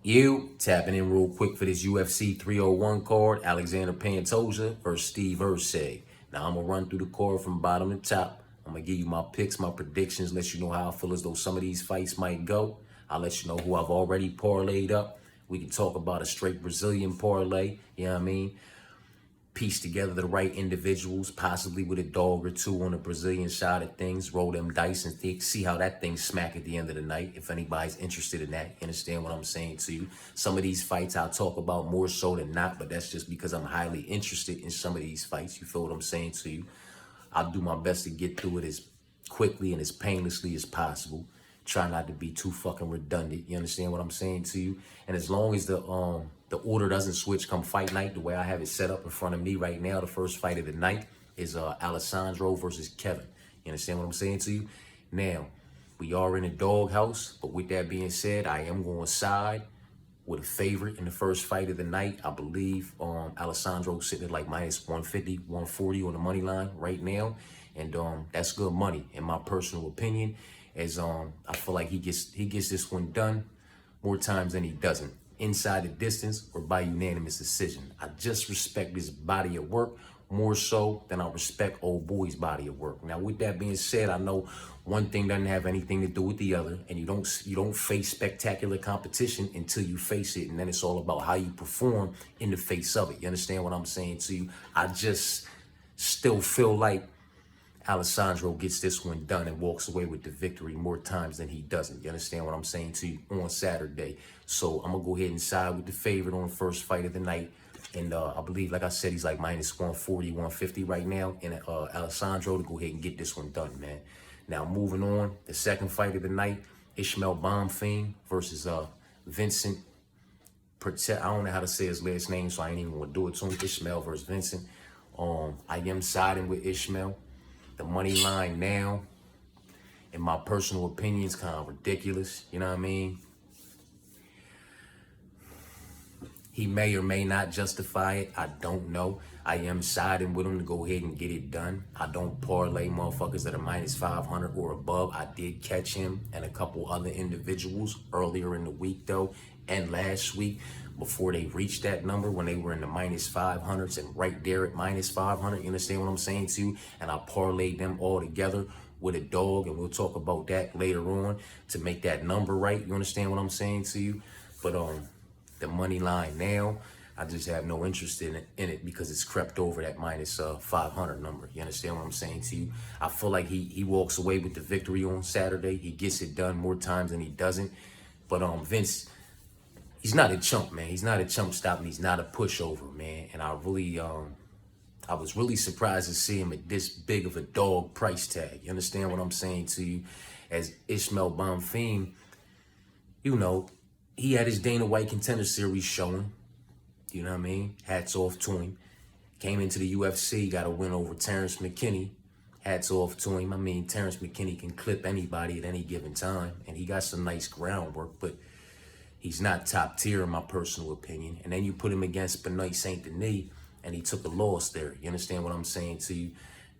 You tapping in real quick for this UFC 301 card, Alexandre Pantoja versus Steve Erceg. Now I'm gonna run through the card from bottom to top. I'm gonna give you my picks, my predictions, let you know how I feel as though some of these fights might go. I'll let you know who I've already parlayed up. We can talk about a straight Brazilian parlay, you know what I mean? Piece together the right individuals, possibly with a dog or two on the Brazilian side of things, roll them dice and see how that thing smack at the end of the night, if anybody's interested in that. You understand what I'm saying to you? Some of these fights I'll talk about more so than not, but that's just because I'm highly interested in some of these fights. You feel what I'm saying to you? I'll do my best to get through it as quickly and as painlessly as possible. Try not to be too fucking redundant. You understand what I'm saying to you? And as long as the order doesn't switch come fight night, the way I have it set up in front of me right now, the first fight of the night is Alexandre versus Kevin. You understand what I'm saying to you? Now, we are in a doghouse, but with that being said, I am going side with a favorite in the first fight of the night. I believe Alessandro sitting at like minus 150, 140 on the money line right now. And that's good money in my personal opinion, as I feel like he gets this one done more times than he doesn't. Inside the distance or by unanimous decision. I just respect his body of work more so than I respect old boy's body of work. Now, with that being said, I know one thing doesn't have anything to do with the other, and you don't face spectacular competition until you face it, and then it's all about how you perform in the face of it. You understand what I'm saying to you? I just still feel like Alessandro gets this one done and walks away with the victory more times than he doesn't. You understand what I'm saying to you on Saturday? So I'm going to go ahead and side with the favorite on the first fight of the night. And I believe, like I said, he's like minus 140, 150 right now. And Alessandro to go ahead and get this one done, man. Now, moving on, the second fight of the night, Ishmael Bonfim versus Vincent. I don't know how to say his last name, so I ain't even going to do it to him. Ishmael versus Vincent. I am siding with Ishmael. The money line now, in my personal opinion, is kind of ridiculous. You know what I mean? He may or may not justify it. I don't know. I am siding with him to go ahead and get it done. I don't parlay motherfuckers that are minus 500 or above. I did catch him and a couple other individuals earlier in the week, though, and last week before they reached that number when they were in the minus 500s and right there at minus 500. You understand what I'm saying to you? And I parlayed them all together with a dog, and we'll talk about that later on to make that number right. You understand what I'm saying to you? But the money line now, I just have no interest in it because it's crept over that minus 500 number. You understand what I'm saying to you? I feel like he walks away with the victory on Saturday. He gets it done more times than he doesn't. But Vince, he's not a chump, man. He's not a chump stop, and he's not a pushover, man. And I was really surprised to see him at this big of a dog price tag. You understand what I'm saying to you? As Ishmael Bonfim, you know, he had his Dana White Contender Series showing. You know what I mean? Hats off to him. Came into the UFC, got a win over Terrence McKinney. Hats off to him. I mean, Terrence McKinney can clip anybody at any given time, and he got some nice groundwork, but he's not top tier in my personal opinion. And then you put him against Benoit Saint Denis, and he took a loss there. You understand what I'm saying to you?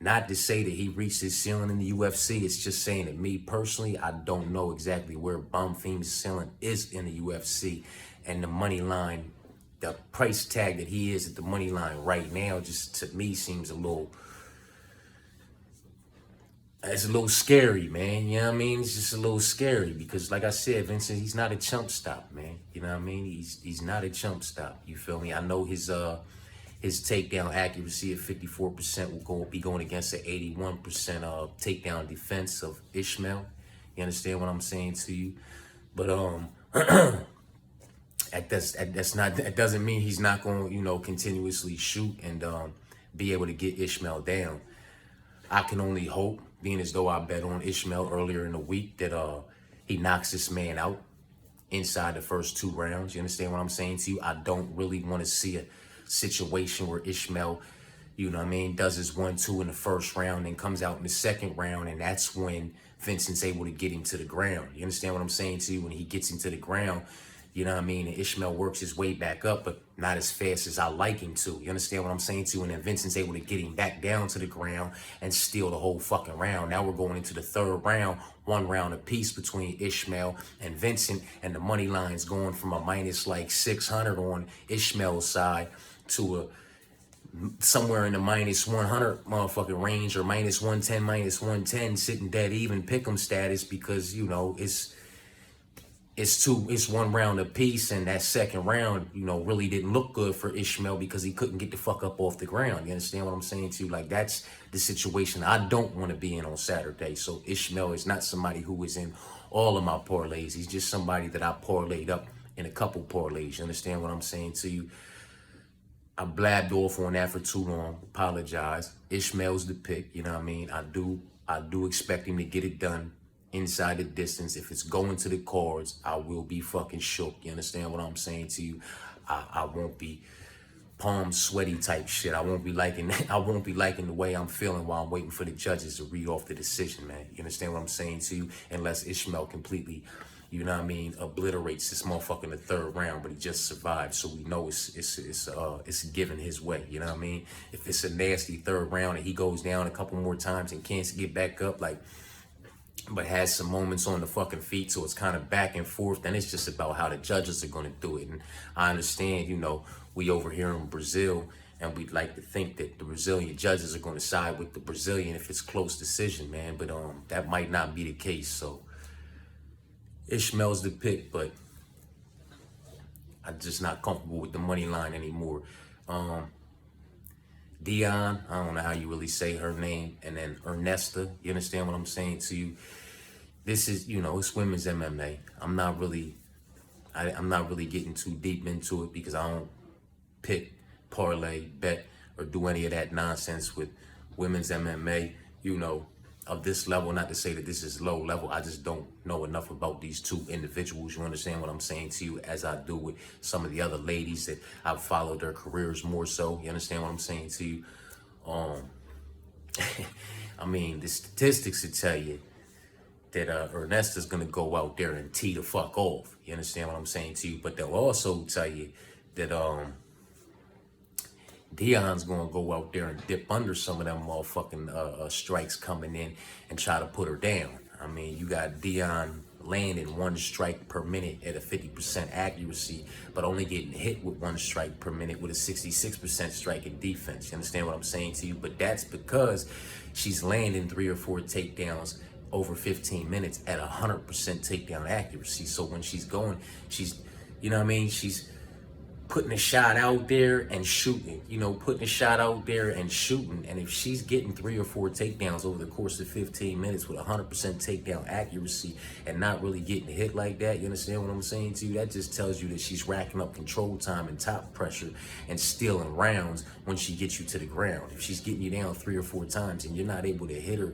Not to say that he reached his ceiling in the UFC. It's just saying that me personally, I don't know exactly where Bonfim's ceiling is in the UFC. And the money line, the price tag that he is at the money line right now, just to me seems it's a little scary, man. You know what I mean? It's just a little scary because, like I said, Vincent, he's not a chump stop, man. You know what I mean? He's not a chump stop. You feel me? I know his takedown accuracy at 54% will be going against the 81% takedown defense of Ishmael. You understand what I'm saying to you? But that doesn't mean he's not going to continuously shoot and be able to get Ishmael down. I can only hope, being as though I bet on Ishmael earlier in the week, that he knocks this man out inside the first 2 rounds. You understand what I'm saying to you? I don't really want to see a situation where Ishmael, you know what I mean, does his 1-2 in the first round and comes out in the second round, and that's when Vincent's able to get him to the ground. You understand what I'm saying to you? When he gets him to the ground, You know what I mean? And Ishmael works his way back up, but not as fast as I like him to. You understand what I'm saying to you? And then Vincent's able to get him back down to the ground and steal the whole fucking round. Now we're going into the third round, 1 round apiece between Ishmael and Vincent. And the money line's going from a minus like 600 on Ishmael's side to a somewhere in the minus 100 motherfucking range, or minus 110, minus 110, sitting dead even pick'em status, because, you know, it's 1 round apiece, and that second round, you know, really didn't look good for Ishmael because he couldn't get the fuck up off the ground. You understand what I'm saying to you? Like, that's the situation I don't want to be in on Saturday. So Ishmael is not somebody who is in all of my parlays. He's just somebody that I parlayed up in a couple parlays. You understand what I'm saying to you? I blabbed off on that for too long. Apologize. Ishmael's the pick. You know what I mean? I do expect him to get it done inside the distance. If it's going to the cards, I will be fucking shook. You understand what I'm saying to you? I won't be palm sweaty type shit. I won't be liking the way I'm feeling while I'm waiting for the judges to read off the decision, man. You understand what I'm saying to you? Unless Ishmael completely, you know what I mean, obliterates this motherfucker in the third round, but he just survived, so we know it's given his way. You know what I mean? If it's a nasty third round and he goes down a couple more times and can't get back up, like, but has some moments on the fucking feet, so it's kind of back and forth, then it's just about how the judges are going to do it. And I understand, you know, we over here in Brazil, and we'd like to think that the Brazilian judges are going to side with the Brazilian if it's close decision, man. But that might not be the case. So Ishmael's the pick, but I'm just not comfortable with the money line anymore. Dion, I don't know how you really say her name, and then Ernesta, you understand what I'm saying to you? This is, you know, it's women's MMA. I'm not really getting too deep into it because I don't pick, parlay, bet, or do any of that nonsense with women's MMA, you know, of this level. Not to say that this is low level. I just don't know enough about these two individuals. You understand what I'm saying to you? As I do with some of the other ladies that I've followed their careers more so. You understand what I'm saying to you? I mean, the statistics will tell you that Ernesta's gonna go out there and tee the fuck off. You understand what I'm saying to you? But they'll also tell you that Dion's gonna go out there and dip under some of them motherfucking strikes coming in and try to put her down. I mean, you got Dion landing 1 strike per minute at a 50% accuracy, but only getting hit with 1 strike per minute with a 66% striking defense. You understand what I'm saying to you? But that's because she's landing 3 or 4 takedowns over 15 minutes at 100% takedown accuracy. So when she's going, you know what I mean? She's putting a shot out there and shooting, you know, putting a shot out there and shooting. And if she's getting 3 or 4 takedowns over the course of 15 minutes with 100% takedown accuracy and not really getting hit like that, you understand what I'm saying to you? That just tells you that she's racking up control time and top pressure and stealing rounds when she gets you to the ground. If she's getting you down 3 or 4 times and you're not able to hit her,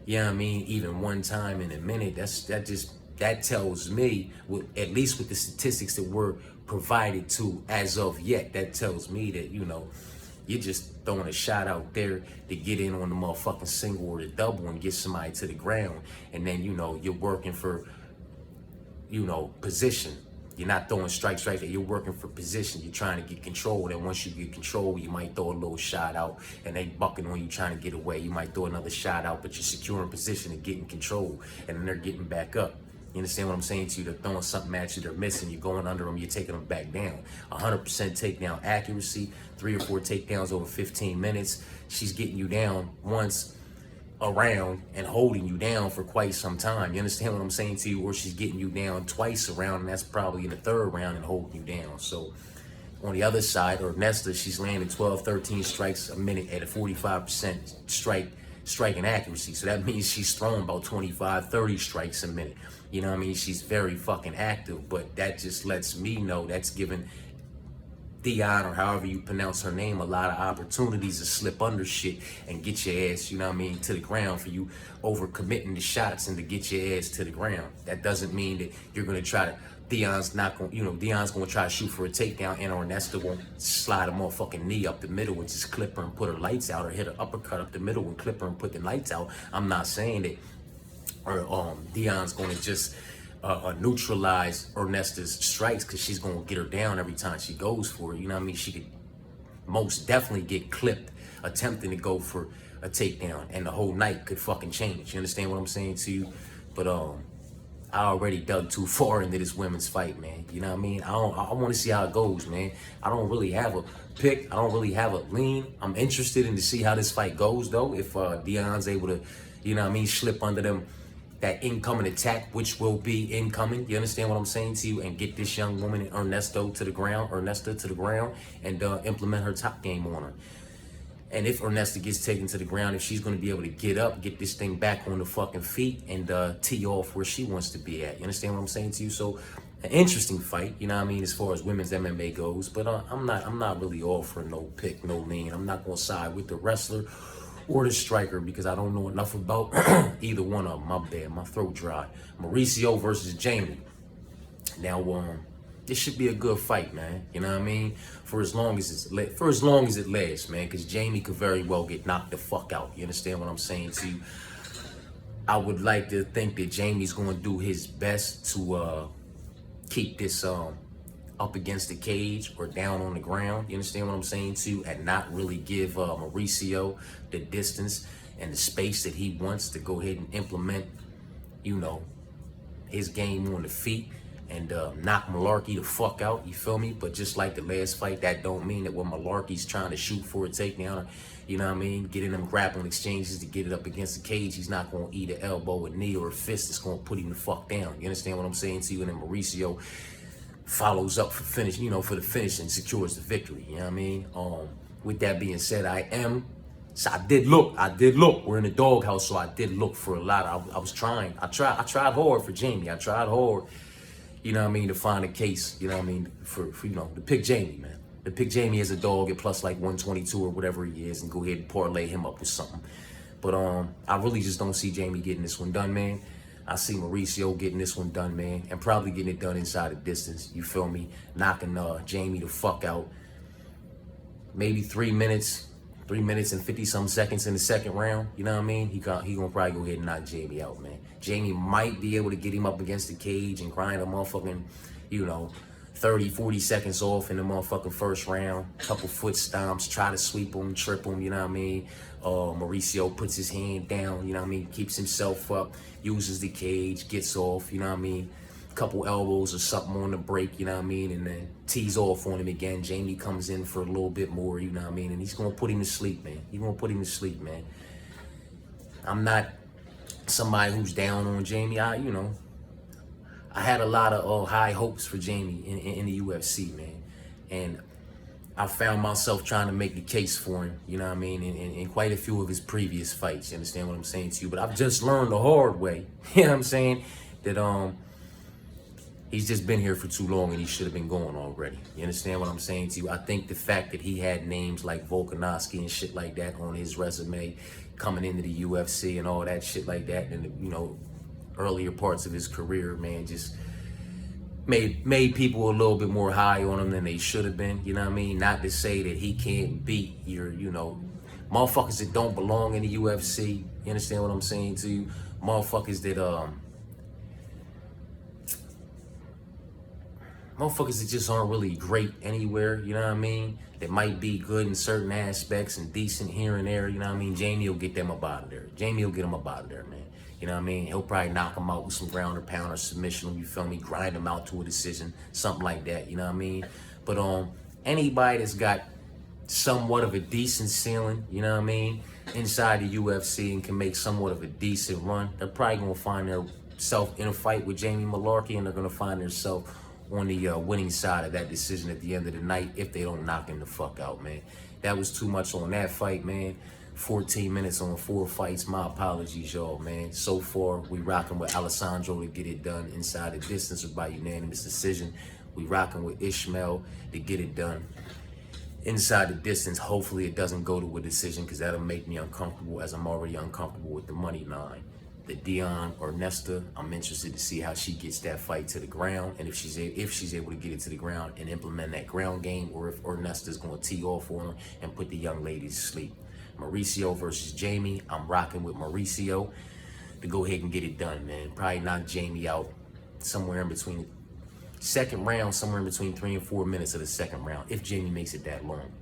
you know what I mean, even 1 time in a minute, that tells me, at least with the statistics that we're provided to as of yet, that tells me that, you know, you're just throwing a shot out there to get in on the motherfucking single or the double and get somebody to the ground. And then, you know, you're working for, you know, position. You're not throwing strikes right there. You're working for position. You're trying to get control. And once you get control, you might throw a little shot out and they bucking on you trying to get away. You might throw another shot out, but you're securing position and getting control. And then they're getting back up. You understand what I'm saying to you? They're throwing something at you, they're missing, you're going under them, you're taking them back down. 100% takedown accuracy, 3 or 4 takedowns over 15 minutes. She's getting you down once around and holding you down for quite some time. You understand what I'm saying to you? Or she's getting you down twice around, and that's probably in the third round and holding you down. So on the other side, or Nesta, she's landing 12, 13 strikes a minute at a 45% striking accuracy. So that means she's throwing about 25, 30 strikes a minute. You know what I mean? She's very fucking active, but that just lets me know that's giving Dion, or however you pronounce her name, a lot of opportunities to slip under shit and get your ass, you know what I mean, to the ground for you overcommitting the shots and to get your ass to the ground. That doesn't mean that you're going to try to, Dion's going to try to shoot for a takedown, and Ernesta won't slide a motherfucking knee up the middle and just clip her and put her lights out, or hit an uppercut up the middle and clip her and put the lights out. I'm not saying that, or Dion's going to just neutralize Ernesta's strikes, because she's gonna get her down every time she goes for it. You know what I mean? She could most definitely get clipped attempting to go for a takedown, and the whole night could fucking change. You understand what I'm saying to you? But I already dug too far into this women's fight, man. You know what I mean? I want to see how it goes, man. I don't really have a pick. I don't really have a lean. I'm interested in to see how this fight goes, though. If Deion's able to, you know what I mean, slip under them that incoming attack, which will be incoming. You understand what I'm saying to you? And get this young woman, Ernesta to the ground, and implement her top game on her. And if Ernesta gets taken to the ground, if she's going to be able to get up, get this thing back on the fucking feet, and tee off where she wants to be at. You understand what I'm saying to you? So, an interesting fight, you know what I mean, as far as women's MMA goes. But I'm not really offering no pick, no lean. I'm not going to side with the wrestler or the striker, because I don't know enough about either one of them. My bad, my throat dry. Mauricio versus Jamie. Now, this should be a good fight, man. You know what I mean? For as long as it lasts, man. Because Jamie could very well get knocked the fuck out. You understand what I'm saying to you? I would like to think that Jamie's going to do his best to keep this up against the cage or down on the ground. You understand what I'm saying to you? And not really give Mauricio the distance and the space that he wants to go ahead and implement, you know, his game on the feet. And knock Malarkey the fuck out, you feel me? But just like the last fight, that don't mean that when Malarkey's trying to shoot for a takedown, you know what I mean, getting them grappling exchanges to get it up against the cage, he's not going to eat an elbow, a knee, or a fist that's going to put him the fuck down. You understand what I'm saying to you? And then Mauricio follows up for finish, you know, for the finish, and secures the victory. You know what I mean? With that being said, I did look. We're in the doghouse, so I did look for a lot. I tried hard for Jamie. I tried hard, you know what I mean, to find a case, you know what I mean, for you know, to pick Jamie, man. To pick Jamie as a dog at plus like 122 or whatever he is, and go ahead and parlay him up with something. But I really just don't see Jamie getting this one done, man. I see Mauricio getting this one done, man, and probably getting it done inside the distance, you feel me? Knocking Jamie the fuck out. Maybe 3 minutes and 50-some seconds in the second round, you know what I mean? He gonna probably go ahead and knock Jamie out, man. Jamie might be able to get him up against the cage and grind a motherfucking, you know, 30, 40 seconds off in the motherfucking first round. Couple foot stomps, try to sweep him, trip him, you know what I mean? Mauricio puts his hand down, you know what I mean? Keeps himself up, uses the cage, gets off, you know what I mean? Couple elbows or something on the break, you know what I mean? And then tees off on him again. Jamie comes in for a little bit more, you know what I mean? And he's going to put him to sleep, man. He's going to put him to sleep, man. I'm not somebody who's down on Jamie. I had a lot of high hopes for Jamie in the UFC, man. And I found myself trying to make the case for him, you know what I mean, in quite a few of his previous fights. You understand what I'm saying to you? But I've just learned the hard way, you know what I'm saying, that he's just been here for too long and he should have been going already. You understand what I'm saying to you? I think the fact that he had names like Volkanovski and shit like that on his resume coming into the UFC and all that shit like that, and you know, earlier parts of his career, man, just made people a little bit more high on him than they should have been. You know what I mean? Not to say that he can't beat your, you know, motherfuckers that don't belong in the UFC. You understand what I'm saying to you? Motherfuckers that motherfuckers that just aren't really great anywhere, you know what I mean? That might be good in certain aspects and decent here and there, you know what I mean? Jamie will get them up out of there. Jamie will get them up out of there, man. You know what I mean? He'll probably knock him out with some ground or pound or submission, you feel me? Grind him out to a decision, something like that, you know what I mean? But anybody that's got somewhat of a decent ceiling, you know what I mean, inside the UFC and can make somewhat of a decent run, they're probably gonna find themselves in a fight with Jamie Malarkey, and they're gonna find themselves on the winning side of that decision at the end of the night if they don't knock him the fuck out, man. That was too much on that fight, man. 14 minutes on 4 fights. My apologies, y'all, man. So far, we rocking with Alexandre to get it done inside the distance or by unanimous decision. We rocking with Ishmael to get it done inside the distance. Hopefully, it doesn't go to a decision, because that'll make me uncomfortable, as I'm already uncomfortable with the money line. The Deion or Nesta, I'm interested to see how she gets that fight to the ground, and if she's able to get it to the ground and implement that ground game, or if Nesta's going to tee off on her and put the young lady to sleep. Mauricio versus Jamie, I'm rocking with Mauricio to go ahead and get it done, man. Probably knock Jamie out somewhere in between. Second round, somewhere in between 3 and 4 minutes of the second round, if Jamie makes it that long.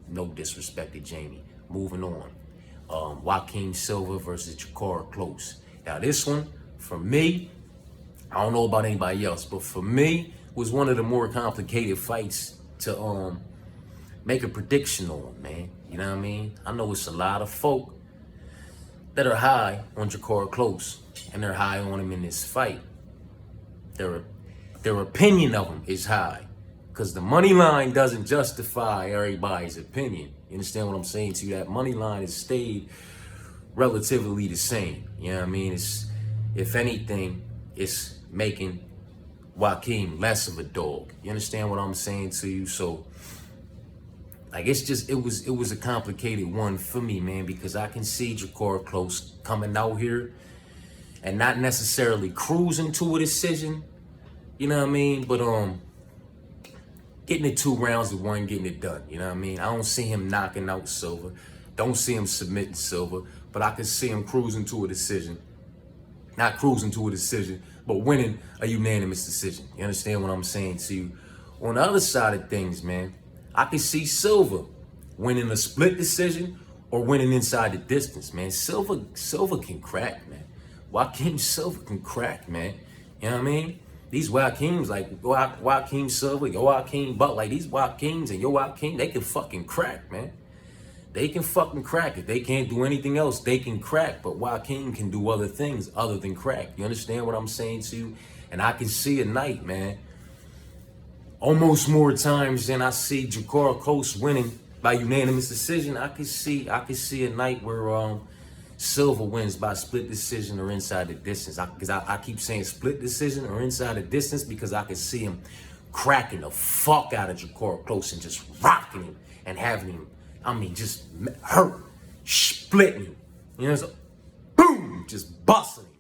No disrespect to Jamie. Moving on. Joaquin Silva versus Jakar Close. Now this one, for me, I don't know about anybody else, but for me, was one of the more complicated fights to make a prediction on, man. You know what I mean? I know it's a lot of folk that are high on Jakar Close, and they're high on him in this fight. Their opinion of him is high, because the money line doesn't justify everybody's opinion. You understand what I'm saying to you? That money line has stayed relatively the same. You know what I mean? It's, if anything, it's making Joaquin less of a dog. You understand what I'm saying to you? So, like, it's just, it was a complicated one for me, man, because I can see Jakar Close coming out here and not necessarily cruising to a decision. You know what I mean? But getting it 2 rounds to 1, getting it done. You know what I mean? I don't see him knocking out Silva. Don't see him submitting Silva. But I can see him cruising to a decision. Not cruising to a decision, but winning a unanimous decision. You understand what I'm saying to you? On the other side of things, man, I can see Silva winning a split decision or winning inside the distance, man. Silva can crack, man. Joaquin Silva can crack, man. You know what I mean? These Joaquins, like Joaquin Silva, Joaquin Buck, like these Joaquins and Joaquin, they can fucking crack, man. They can fucking crack. If they can't do anything else, they can crack. But Joaquin can do other things other than crack. You understand what I'm saying to you? And I can see a night, man, almost more times than I see Jakar Close winning by unanimous decision. I can see a night where Silva wins by split decision or inside the distance. Because I keep saying split decision or inside the distance because I can see him cracking the fuck out of Jakar Close and just rocking him and having him, I mean, just hurt, splitting him. You know, so boom, just busting him,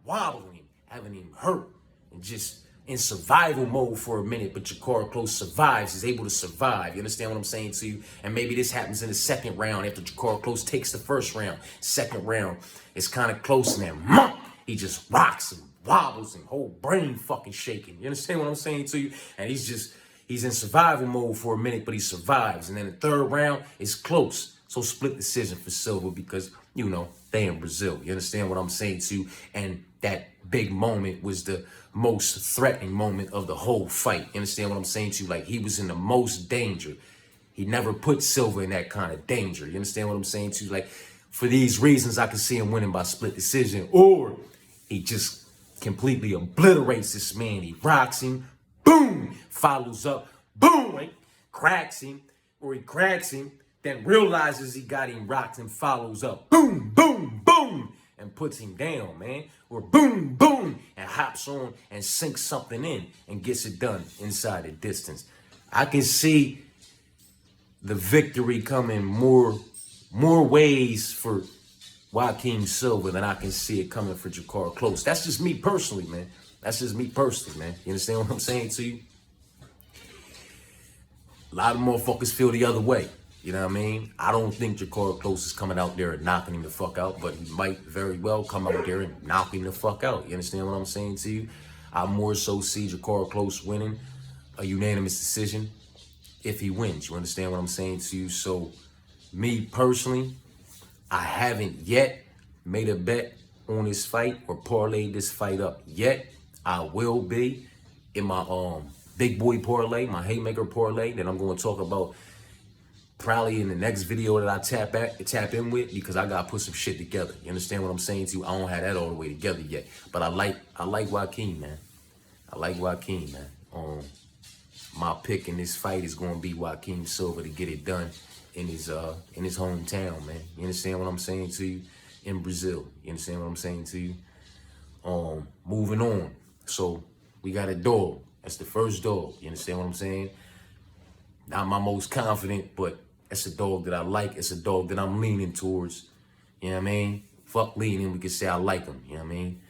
wobbling him, having him hurt, and just in survival mode for a minute. But Jakar Close survives, is able to survive. You understand what I'm saying to you? And maybe this happens in the second round after Jakar Close takes the first round. Second round, it's kind of close, and then he just rocks him, wobbles him, whole brain fucking shaking. You understand what I'm saying to you? And he's in survival mode for a minute, but he survives. And then the third round is close. So split decision for Silva because, you know, they in Brazil. You understand what I'm saying to you? And that big moment was the most threatening moment of the whole fight. You understand what I'm saying to you? Like, he was in the most danger. He never put Silva in that kind of danger. You understand what I'm saying to you? Like, for these reasons, I can see him winning by split decision. Or he just completely obliterates this man. He rocks him. Boom! Follows up. Boom! He cracks him. Or he cracks him. Then realizes he got him rocked and follows up. Boom! Boom! Boom! And puts him down, man. Or boom, boom, and hops on and sinks something in and gets it done inside the distance. I can see the victory coming more ways for Joaquin Silva than I can see it coming for Jakar Close. That's just me personally, man. That's just me personally, man. You understand what I'm saying to you? A lot of motherfuckers feel the other way. You know what I mean? I don't think Jakar Close is coming out there and knocking him the fuck out, but he might very well come out there and knock him the fuck out. You understand what I'm saying to you? I more so see Jakar Close winning a unanimous decision if he wins. You understand what I'm saying to you? So, me personally, I haven't yet made a bet on this fight or parlayed this fight up yet. I will be in my big boy parlay, my haymaker parlay that I'm going to talk about probably in the next video that I tap in with, because I gotta put some shit together. You understand what I'm saying to you? I don't have that all the way together yet, but I like Joaquin, man. I like Joaquin, man. My pick in this fight is gonna be Joaquin Silva to get it done in his hometown, man. You understand what I'm saying to you? In Brazil. You understand what I'm saying to you? Moving on. So we got a dog. That's the first dog. You understand what I'm saying? Not my most confident, but it's a dog that I like. It's a dog that I'm leaning towards. You know what I mean? Fuck leaning, we can say I like him. You know what I mean?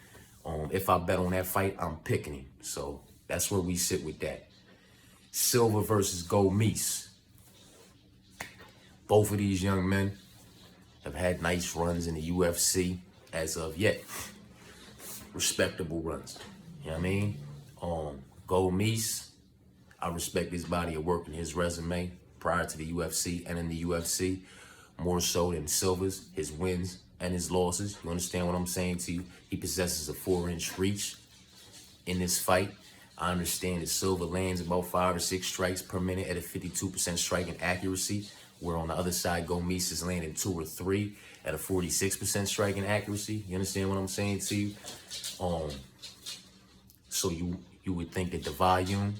If I bet on that fight, I'm picking him. So that's where we sit with that. Silva versus Gomes. Both of these young men have had nice runs in the UFC as of yet. Respectable runs. You know what I mean? Gomis, I respect his body of work and his resume prior to the UFC and in the UFC, more so than Silva's, his wins and his losses. You understand what I'm saying to you? He possesses a 4-inch reach in this fight. I understand that Silva lands about 5 or 6 strikes per minute at a 52% striking accuracy, where on the other side, Gomis is landing 2 or 3 at a 46% striking accuracy. You understand what I'm saying to you? So you would think that the volume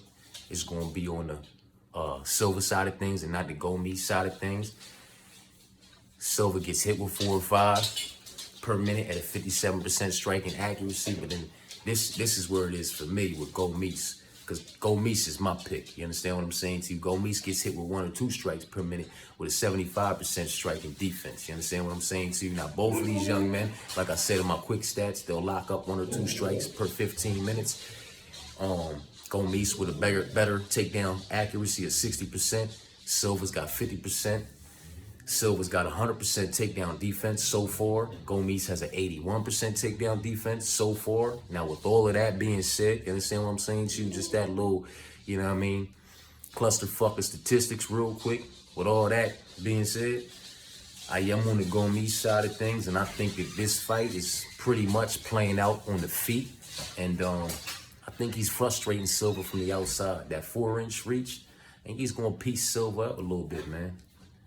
is going to be on the Silva side of things and not the Gomis side of things. Silva gets hit with 4 or 5 per minute at a 57% striking accuracy, but then this is where it is for me with Gomis, because Gomis is my pick. You understand what I'm saying to you? Gomis gets hit with 1 or 2 strikes per minute with a 75% striking defense. You understand what I'm saying to you? Now, both of these young men, like I said in my quick stats, they'll lock up 1 or 2 strikes per 15 minutes. Gomis with a better takedown accuracy of 60%. Silva's got 50%. Silva's got 100% takedown defense so far. Gomis has an 81% takedown defense so far. Now, with all of that being said, you understand what I'm saying to you? Just that little, you know what I mean, clusterfuck of statistics real quick. With all that being said, I am on the Gomis side of things, and I think that this fight is pretty much playing out on the feet. And I think he's frustrating Silva from the outside. That 4-inch reach, and he's going to piece Silva up a little bit, man.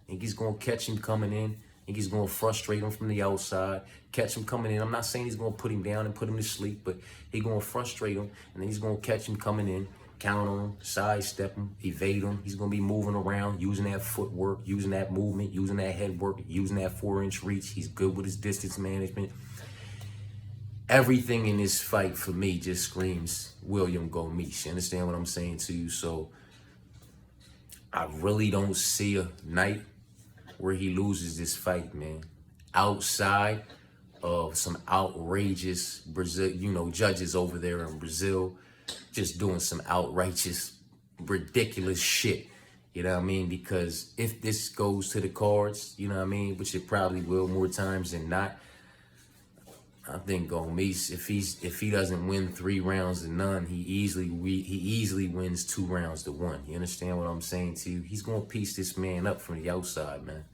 I think he's going to catch him coming in. I think he's going to frustrate him from the outside, catch him coming in. I'm not saying he's going to put him down and put him to sleep, but he's going to frustrate him, and then he's going to catch him coming in, count on him, sidestep him, evade him. He's going to be moving around, using that footwork, using that movement, using that head work, using that 4-inch reach. He's good with his distance management. Everything in this fight for me just screams William Gomis. You understand what I'm saying to you? So I really don't see a night where he loses this fight, man. Outside of some outrageous Brazil, judges over there in Brazil, just doing some outrageous, ridiculous shit. You know what I mean? Because if this goes to the cards, you know what I mean, which it probably will more times than not, I think Gomis, if he doesn't win 3 rounds to none, he easily wins 2 rounds to 1. You understand what I'm saying to you? He's gonna piece this man up from the outside, man.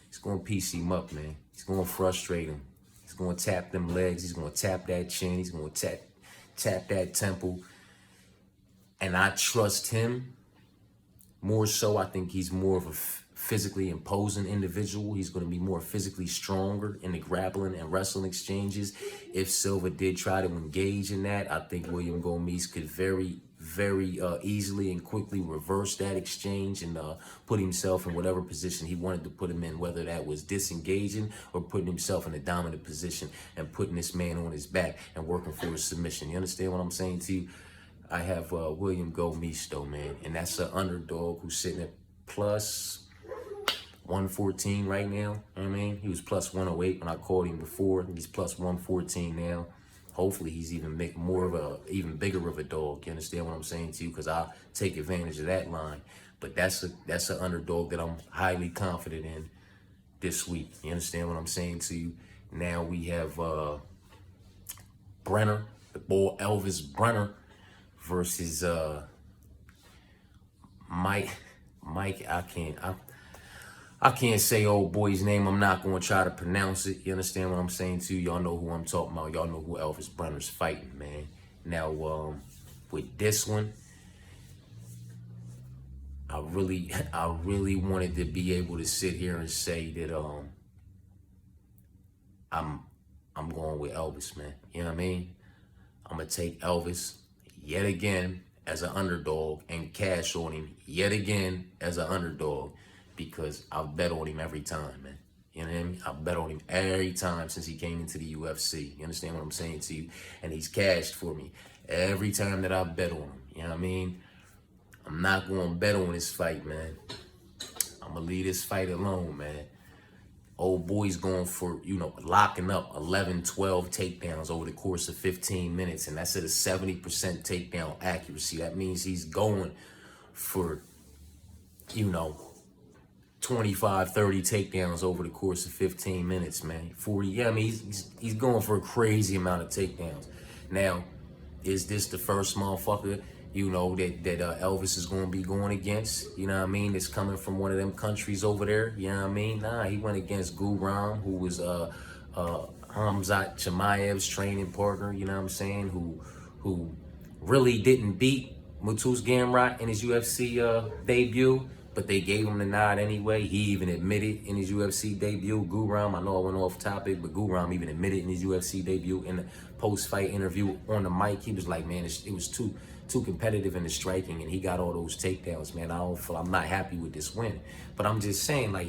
He's gonna piece him up, man. He's gonna frustrate him. He's gonna tap them legs. He's gonna tap that chin. He's gonna tap that temple. And I trust him more so. I think he's more of a physically imposing individual. He's going to be more physically stronger in the grappling and wrestling exchanges. If Silva did try to engage in that, I think William Gomis could very easily and quickly reverse that exchange and put himself in whatever position he wanted to put him in, whether that was disengaging or putting himself in a dominant position and putting this man on his back and working for a submission. You understand what I'm saying to you? I have William Gomis though, man, and that's an underdog who's sitting at plus 114 right now. You know what I mean? He was plus 108 when I called him before. He's plus 114 now. Hopefully he's even even bigger of a dog. You understand what I'm saying to you? Because I'll take advantage of that line. But that's an underdog that I'm highly confident in this week. You understand what I'm saying to you? Now we have Brenner, the boy Elvis Brenner, versus Mike. I can't say old boy's name. I'm not going to try to pronounce it. You understand what I'm saying to you? Y'all know who I'm talking about. Y'all know who Elvis Brenner's fighting, man. Now, with this one, I really wanted to be able to sit here and say that I'm going with Elvis, man. You know what I mean? I'm going to take Elvis yet again as an underdog and cash on him yet again as an underdog, because I've bet on him every time, man. You know what I mean? I've bet on him every time since he came into the UFC. You understand what I'm saying to you? And he's cashed for me every time that I've bet on him. You know what I mean? I'm not going to bet on this fight, man. I'm going to leave this fight alone, man. Old boy's going for, locking up 11, 12 takedowns over the course of 15 minutes. And that's at a 70% takedown accuracy. That means he's going for, 25, 30 takedowns over the course of 15 minutes, man. 40, yeah, I mean, he's going for a crazy amount of takedowns. Now, Is this the first motherfucker, you know, that Elvis is gonna be going against? You know what I mean? It's coming from one of them countries over there. You know what I mean? Nah, he went against Guram, who was Hamzat Chimaev's training partner. You know what I'm saying? Who really didn't beat Matus Gamrot in his UFC debut, but they gave him the nod anyway. He even admitted in his UFC debut, Guram, I know I went off topic, but Guram even admitted in his UFC debut in the post-fight interview on the mic, he was like, man, it was too competitive in the striking, and he got all those takedowns, man. I'm not happy with this win. But I'm just saying, like,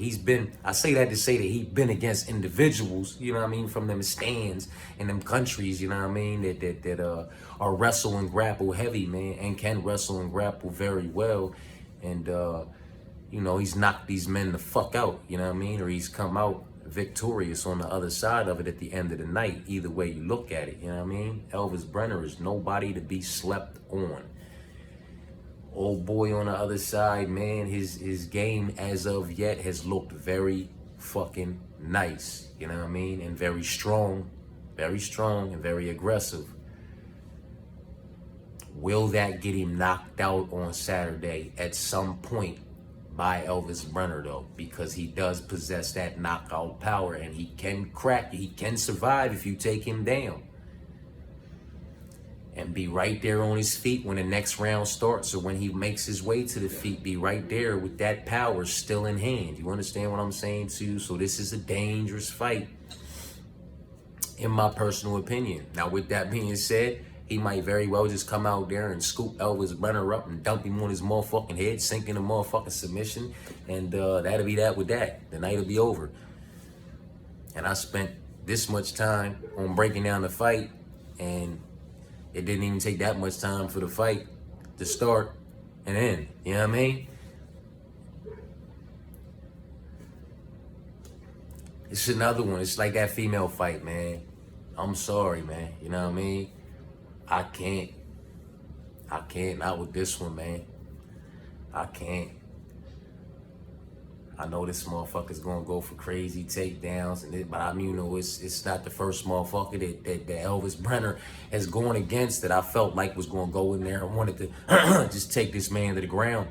I say that to say that he's been against individuals, you know what I mean, from them stands in them countries, you know what I mean, that are wrestle and grapple heavy, man, and can wrestle and grapple very well. And, you know, he's knocked these men the fuck out, you know what I mean, or he's come out victorious on the other side of it at the end of the night, either way you look at it, you know what I mean? Elvis Brenner is nobody to be slept on. Old boy on the other side, man, his game as of yet has looked very fucking nice, you know what I mean? And very strong and very aggressive. Will that get him knocked out on Saturday at some point by Elvis Brenner, though? Because he does possess that knockout power, and he can crack, he can survive if you take him down. And be right there on his feet when the next round starts, or when he makes his way to the feet, be right there with that power still in hand. You understand what I'm saying to you? So this is a dangerous fight, in my personal opinion. Now, with that being said, he might very well just come out there and scoop Elvis Brenner up and dump him on his motherfucking head, sink in a motherfucking submission, and that'll be that with that. The night will be over. And I spent this much time on breaking down the fight, and it didn't even take that much time for the fight to start and end. You know what I mean? It's another one. It's like that female fight, man. I'm sorry, man. You know what I mean? I can't, not with this one, man. I can't. I know this motherfucker's gonna go for crazy takedowns, but I mean, you know, it's not the first motherfucker that Elvis Brenner has gone against that I felt like was gonna go in there and wanted to just take this man to the ground.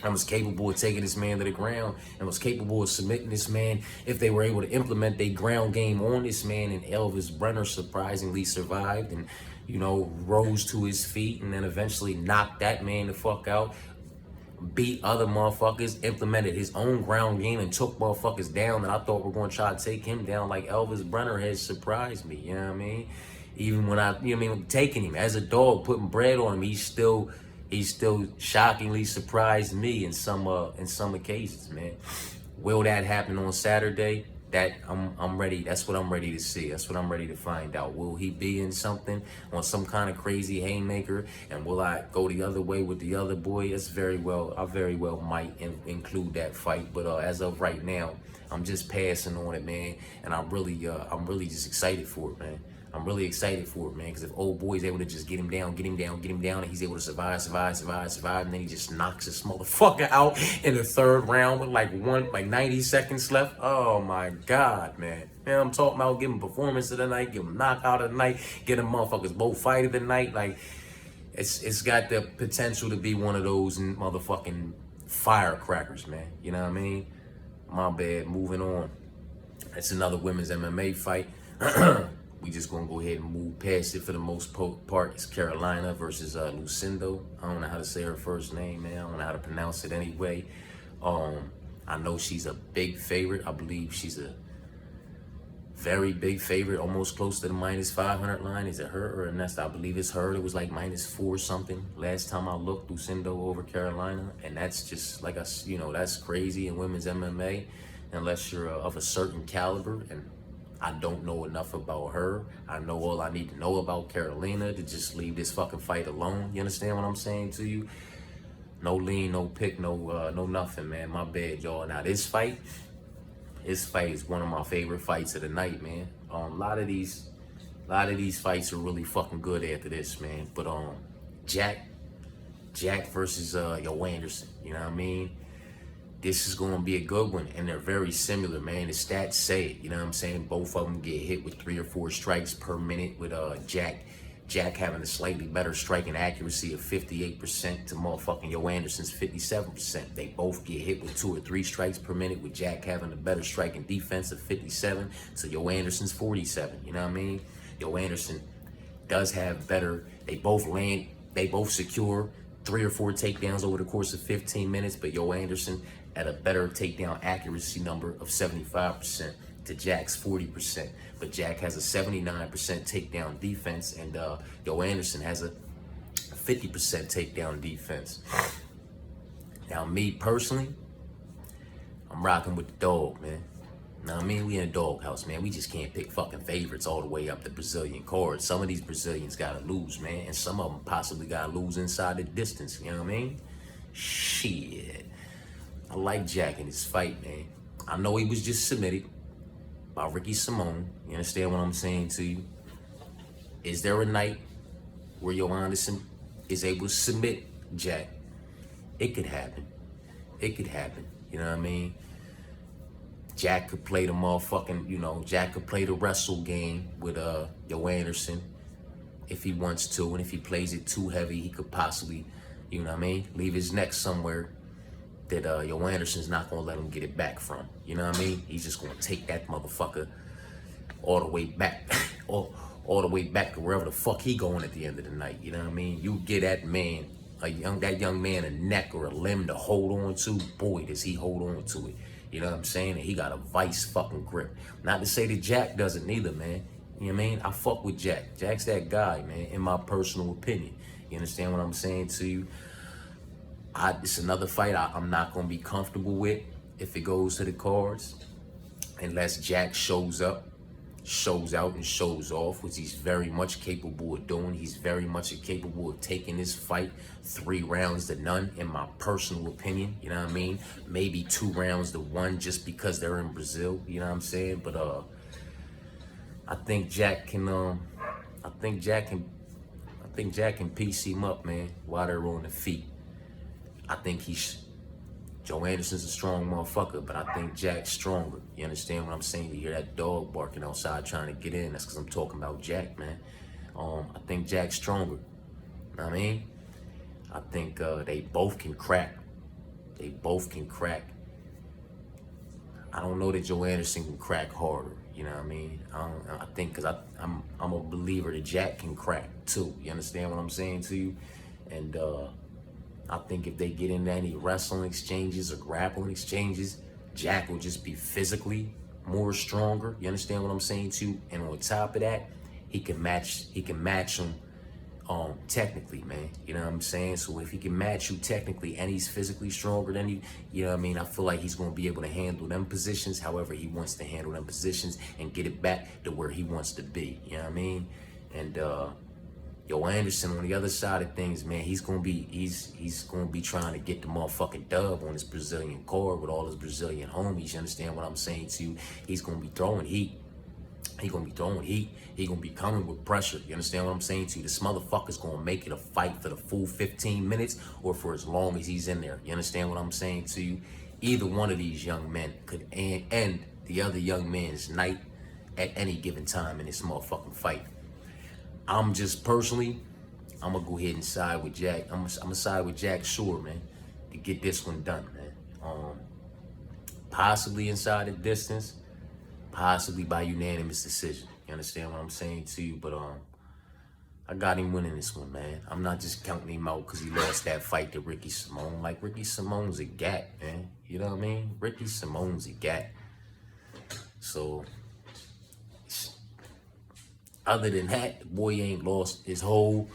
I was capable of taking this man to the ground and was capable of submitting this man if they were able to implement their ground game on this man. And Elvis Brenner surprisingly survived and, you know, rose to his feet and then eventually knocked that man the fuck out, beat other motherfuckers, implemented his own ground game and took motherfuckers down that I thought were going to try to take him down. Like Elvis Brenner has surprised me, you know what I mean? Even when you know what I mean, taking him as a dog, putting bread on him, he's still shockingly surprised me in some occasions, man. Will that happen on Saturday? That I'm ready. That's what I'm ready to see. That's what I'm ready to find out. Will he be in something on some kind of crazy haymaker? And will I go the other way with the other boy? I very well might include that fight. But as of right now, I'm just passing on it, man. And I'm really just excited for it, man. I'm really excited for it, man, because if old boy's able to just get him down, and he's able to survive, and then he just knocks this motherfucker out in the third round with like 90 seconds left. Oh my God, man. Man, I'm talking about giving performance of the night, give him knockout of the night, get them motherfuckers both fight of the night. Like, it's got the potential to be one of those motherfucking firecrackers, man. You know what I mean? My bad, moving on. It's another women's MMA fight. We just gonna go ahead and move past it for the most part. It's Carolina versus Lucindo. I don't know how to say her first name, man. I don't know how to pronounce it anyway. I know she's a big favorite. I believe she's a very big favorite, almost close to the minus 500 line. Is it her or Ernesta? I believe it's her. It was like -4 something last time I looked. Lucindo over Carolina, and that's just like that's crazy in women's MMA, unless you're of a certain caliber. And I don't know enough about her. I know all I need to know about Carolina to just leave this fucking fight alone. You understand what I'm saying to you? No lean, no pick, no nothing, man. My bad, y'all. Now this fight is one of my favorite fights of the night, man. A lot of these fights are really fucking good after this, man. But Jack versus Yo Anderson, you know what I mean? This is going to be a good one, and they're very similar, man. The stats say it, you know what I'm saying? Both of them get hit with 3 or 4 strikes per minute, with Jack Jack having a slightly better striking accuracy of 58% to motherfucking Yo Anderson's 57%. They both get hit with 2 or 3 strikes per minute, with Jack having a better striking defense of 57 to Yo Anderson's 47. You know what I mean? Yo Anderson does have better, they both secure 3 or 4 takedowns over the course of 15 minutes, but Yo Anderson at a better takedown accuracy number of 75% to Jack's 40%. But Jack has a 79% takedown defense, and Yo Anderson has a 50% takedown defense. Now, me personally, I'm rocking with the dog, man. Now, I mean, we in a doghouse, man. We just can't pick fucking favorites all the way up the Brazilian card. Some of these Brazilians gotta lose, man, and some of them possibly gotta lose inside the distance. You know what I mean? Shit. I like Jack in this fight, man. I know he was just submitted by Ricky Simón. You understand what I'm saying to you? Is there a night where Yo Anderson is able to submit Jack? It could happen. It could happen. You know what I mean? Jack could play the motherfucking, Jack could play the wrestle game with Yo Anderson if he wants to. And if he plays it too heavy, he could possibly, you know what I mean, leave his neck somewhere that Yo Anderson's not gonna let him get it back from. You know what I mean? He's just gonna take that motherfucker all the way back, all the way back to wherever the fuck he going at the end of the night. You know what I mean? You get that man, that young man a neck or a limb to hold on to, boy, does he hold on to it. You know what I'm saying? And he got a vice fucking grip. Not to say that Jack doesn't either, man. You know what I mean? I fuck with Jack. Jack's that guy, man, in my personal opinion. You understand what I'm saying to you? It's another fight I'm not going to be comfortable with if it goes to the cards, unless Jack shows up, shows out, and shows off, which he's very much capable of doing. He's very much capable of taking this fight 3 rounds to none, in my personal opinion. You know what I mean? Maybe 2 rounds to 1 just because they're in Brazil. You know what I'm saying? But I think Jack can piece him up, man, while they're on the feet. I think Joe Anderson's a strong motherfucker, but I think Jack's stronger. You understand what I'm saying? You hear that dog barking outside trying to get in. That's because I'm talking about Jack, man. I think Jack's stronger. You know what I mean? I think they both can crack. They both can crack. I don't know that Joe Anderson can crack harder. You know what I mean? I think because I'm a believer that Jack can crack too. You understand what I'm saying to you? And I think if they get into any wrestling exchanges or grappling exchanges, Jack will just be physically more stronger. You understand what I'm saying to you? And on top of that, he can match him technically, man. You know what I'm saying? So if he can match you technically and he's physically stronger than you, you know what I mean? I feel like he's going to be able to handle them positions however he wants to handle them positions and get it back to where he wants to be. You know what I mean? And Yo Anderson on the other side of things, man, he's gonna be trying to get the motherfucking dub on his Brazilian card with all his Brazilian homies. You understand what I'm saying to you? He's gonna be throwing heat. He's gonna be coming with pressure. You understand what I'm saying to you? This motherfucker's gonna make it a fight for the full 15 minutes or for as long as he's in there. You understand what I'm saying to you? Either one of these young men could end the other young man's night at any given time in this motherfucking fight. I'm just personally, I'm gonna go ahead and side with Jack. I'm gonna side with Jack Shore, man, to get this one done, man. Possibly inside the distance, possibly by unanimous decision. You understand what I'm saying to you? But I got him winning this one, man. I'm not just counting him out because he lost that fight to Ricky Simón. Like, Ricky Simón's a gat, man. You know what I mean? Ricky Simón's a gat. So other than that, the boy ain't lost his whole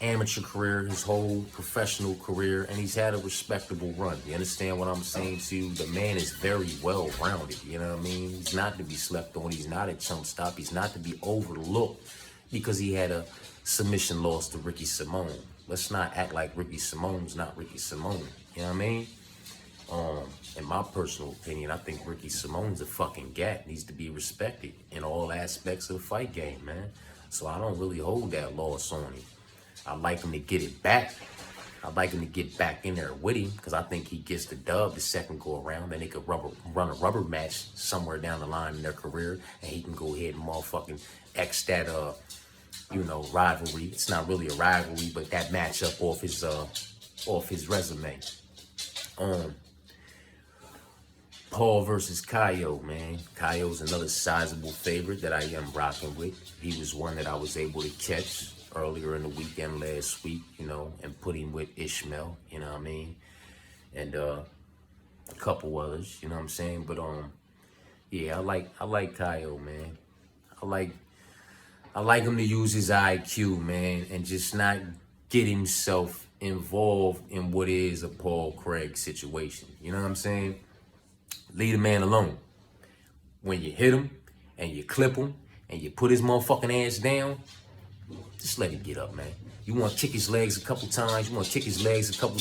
amateur career, his whole professional career, and he's had a respectable run. You understand what I'm saying to you? The man is very well-rounded, you know what I mean? He's not to be slept on. He's not a chump stop. He's not to be overlooked because he had a submission loss to Ricky Simón. Let's not act like Ricky Simón's not Ricky Simón. You know what I mean? In my personal opinion, I think Ricky Simón's a fucking gat. Needs to be respected in all aspects of the fight game, man. So I don't really hold that loss on him. I like him to get it back. I like him to get back in there with him because I think he gets the dub the second go around. Then they could run a rubber match somewhere down the line in their career, and he can go ahead and motherfucking X that rivalry. It's not really a rivalry, but that matchup off his resume. Paul versus Kaio, man. Kaio's another sizable favorite that I am rocking with. He was one that I was able to catch earlier in the weekend last week, and put him with Ishmael, you know what I mean? And a couple others, you know what I'm saying? But yeah, I like Kaio, man. I like him to use his IQ, man, and just not get himself involved in what is a Paul Craig situation. You know what I'm saying? Leave the man alone. When you hit him and you clip him and you put his motherfucking ass down, just let him get up, man. You want to kick his legs a couple times. Kick his legs a couple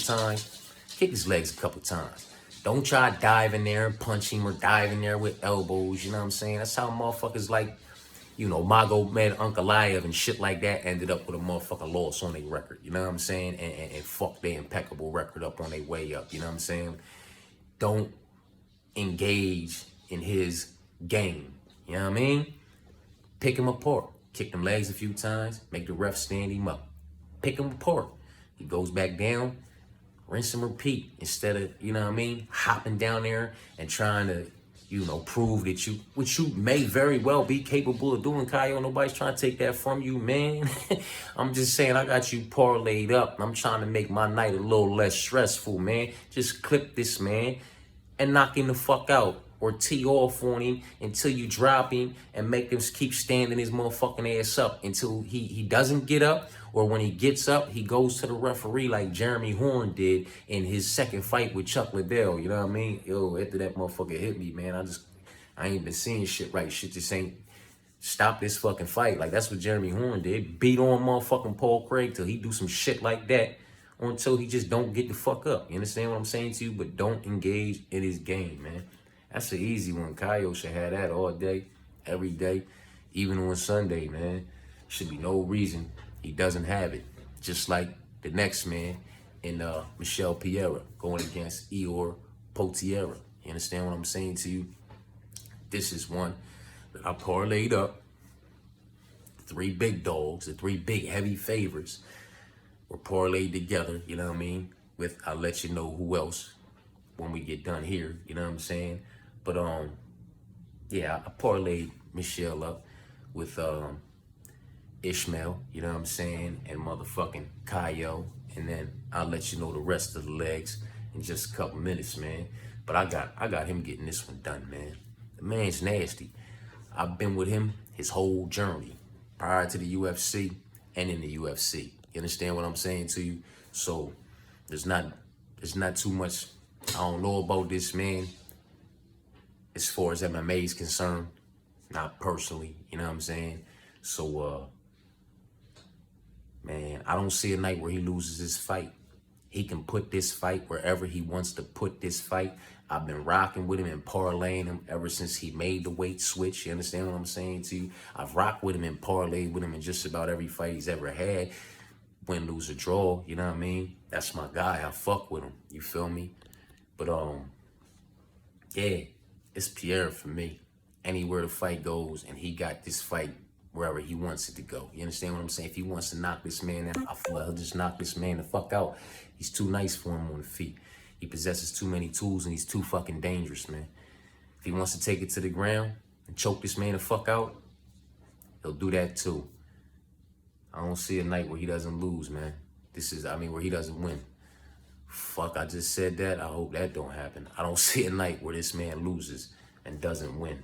times. Don't try to dive in there and punch him or dive in there with elbows. You know what I'm saying? That's how motherfuckers like, Mago Med Uncle and shit like that ended up with a motherfucking loss on their record. You know what I'm saying? And fuck their impeccable record up on their way up. You know what I'm saying? Don't engage in his game. You know what I mean? Pick him apart. Kick them legs a few times. Make the ref stand him up. Pick him apart. He goes back down. Rinse and repeat. Instead of, hopping down there and trying to, prove that which you may very well be capable of doing, Kaio. Nobody's trying to take that from you, man. I'm just saying, I got you parlayed up. I'm trying to make my night a little less stressful, man. Just clip this man and knock him the fuck out. Or tee off on him until you drop him and make him keep standing his motherfucking ass up until he doesn't get up. Or when he gets up, he goes to the referee like Jeremy Horn did in his second fight with Chuck Liddell. You know what I mean? Yo, after that motherfucker hit me, man, I ain't been seeing shit right. Shit just ain't stop this fucking fight. Like, that's what Jeremy Horn did. Beat on motherfucking Paul Craig till he do some shit like that until he just don't get the fuck up. You understand what I'm saying to you? But don't engage in his game, man. That's an easy one. Kaio should have that all day, every day, even on Sunday, man. Should be no reason he doesn't have it. Just like the next man in Michel Pereira going against Ior Potieria. You understand what I'm saying to you? This is one that I parlayed up. 3 big dogs, the 3 big heavy favorites were parlayed together, you know what I mean? I'll let you know who else when we get done here, you know what I'm saying? But yeah, I parlayed Michelle up with Ishmael, you know what I'm saying, and motherfucking Kaio, and then I'll let you know the rest of the legs in just a couple minutes, man. But I got him getting this one done, man. The man's nasty. I've been with him his whole journey, prior to the UFC and in the UFC. You understand what I'm saying to you? So there's not too much I don't know about this man. As far as MMA is concerned, not personally, you know what I'm saying? So, man, I don't see a night where he loses this fight. He can put this fight wherever he wants to put this fight. I've been rocking with him and parlaying him ever since he made the weight switch. You understand what I'm saying to you? I've rocked with him and parlayed with him in just about every fight he's ever had. Win, lose, or draw, you know what I mean? That's my guy. I fuck with him. You feel me? But, yeah. It's Pierre for me. Anywhere the fight goes, and he got this fight wherever he wants it to go. You understand what I'm saying? If he wants to knock this man out, I feel like he'll just knock this man the fuck out. He's too nice for him on the feet. He possesses too many tools, and he's too fucking dangerous, man. If he wants to take it to the ground and choke this man the fuck out, he'll do that too. I don't see a night where he doesn't lose, man. Where he doesn't win. Fuck, I just said that. I hope that don't happen. I don't see a night where this man loses and doesn't win.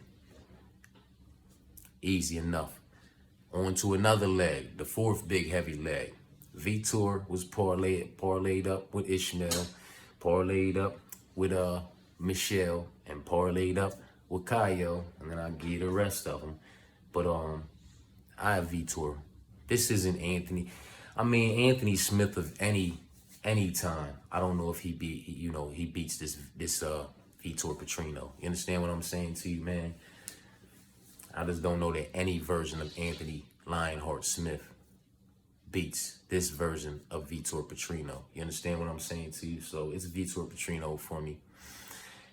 Easy enough. On to another leg, the 4th big heavy leg. Vitor was parlayed up with Ishmael, parlayed up with Michelle, and parlayed up with Kaio, and then I'll give you the rest of them. But I have Vitor. This isn't Anthony. Anthony Smith of any time. I don't know if he beats this Vitor Petrino. You understand what I'm saying to you, man? I just don't know that any version of Anthony Lionheart Smith beats this version of Vitor Petrino. You understand what I'm saying to you? So it's Vitor Petrino for me.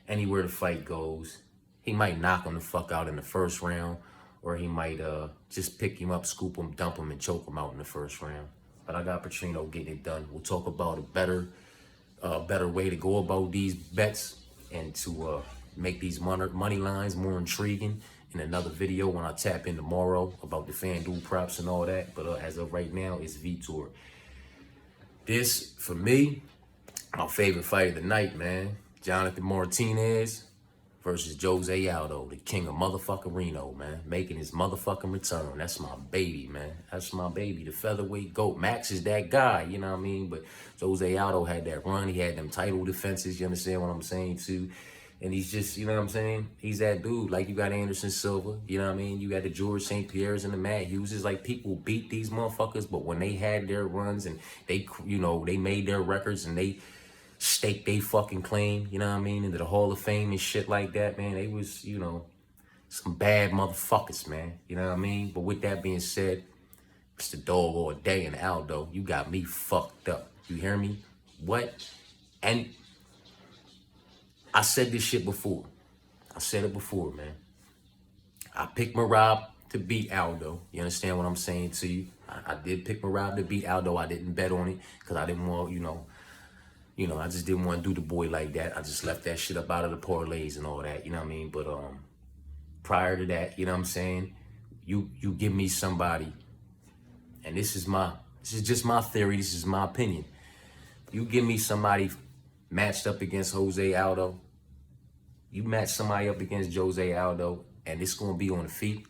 Anywhere the fight goes, he might knock him the fuck out in the first round, or he might just pick him up, scoop him, dump him, and choke him out in the first round. But I got Petrino getting it done. We'll talk about a better way to go about these bets and to make these money lines more intriguing in another video when I tap in tomorrow about the FanDuel props and all that. But as of right now, it's Vitor. This, for me, my favorite fight of the night, man. Jonathan Martinez versus Jose Aldo, the king of motherfucking Reno, man. Making his motherfucking return. That's my baby, man. That's my baby. The featherweight GOAT. Max is that guy, you know what I mean? But Jose Aldo had that run. He had them title defenses, you understand what I'm saying, too? And he's just, you know what I'm saying? He's that dude. Like, you got Anderson Silva, you know what I mean? You got the George St. Pierre's and the Matt Hughes. Like, people beat these motherfuckers, but when they had their runs and they, you know, they made their records and they stake they fucking claim, you know what I mean, into the Hall of Fame and shit like that, man. They was, you know, some bad motherfuckers, man. You know what I mean? But with that being said, it's the dog all day and Aldo. You got me fucked up. You hear me? What? And I said this shit before. I said it before, man. I picked Merab to beat Aldo. You understand what I'm saying to you? I did pick Merab to beat Aldo. I didn't bet on it because I didn't want, you know, I just didn't want to do the boy like that. I just left that shit up out of the parlays and all that, you know what I mean? But prior to that, you know what I'm saying? You give me somebody, and this is just my theory, this is my opinion. You give me somebody matched up against Jose Aldo. You match somebody up against Jose Aldo, and it's gonna be on the feet.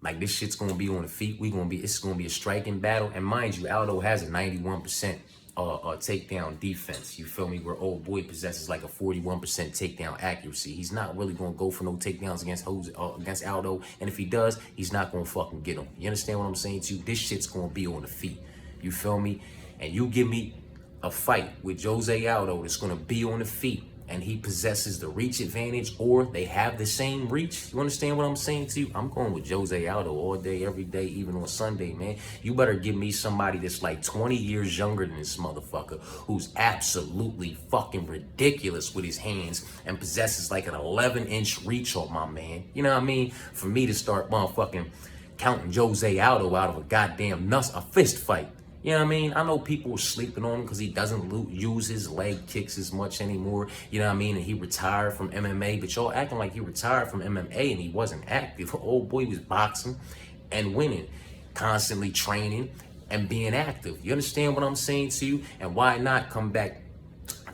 Like, this shit's gonna be on the feet. It's gonna be a striking battle. And mind you, Aldo has a 91% takedown defense. You feel me? Where old boy possesses like a 41% takedown accuracy. He's not really gonna go for no takedowns against Aldo. And if he does, he's not gonna fucking get him. You understand what I'm saying to you? This shit's gonna be on the feet. You feel me? And you give me a fight with Jose Aldo that's gonna be on the feet, and he possesses the reach advantage, or they have the same reach. You understand what I'm saying to you? I'm going with Jose Aldo all day, every day, even on Sunday, man. You better give me somebody that's like 20 years younger than this motherfucker, who's absolutely fucking ridiculous with his hands and possesses like an 11-inch reach on my man. You know what I mean? For me to start motherfucking counting Jose Aldo out of a goddamn a fist fight. You know what I mean? I know people are sleeping on him because he doesn't use his leg kicks as much anymore. You know what I mean? And he retired from MMA. But y'all acting like he retired from MMA and he wasn't active. Old boy was boxing and winning, constantly training and being active. You understand what I'm saying to you? And why not come back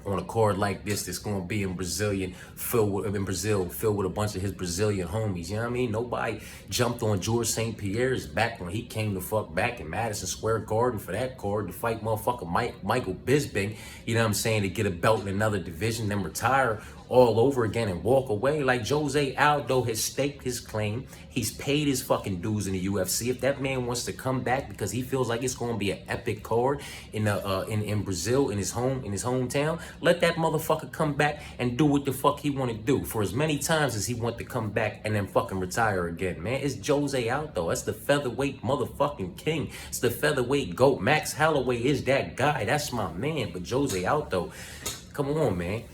on a card like this that's going to be in Brazil, filled with a bunch of his Brazilian homies? You know what I mean? Nobody jumped on George St. Pierre's back when he came the fuck back in Madison Square Garden for that card to fight motherfucker Michael Bisping, you know what I'm saying, to get a belt in another division, then retire all over again and walk away. Like, Jose Aldo has staked his claim. He's paid his fucking dues in the UFC. If that man wants to come back because he feels like it's going to be an epic card in Brazil, in his hometown, let that motherfucker come back and do what the fuck he want to do for as many times as he want to come back and then fucking retire again, man. It's Jose Aldo. That's the featherweight motherfucking king. It's the featherweight GOAT. Max Holloway is that guy. That's my man. But Jose Aldo, come on, man.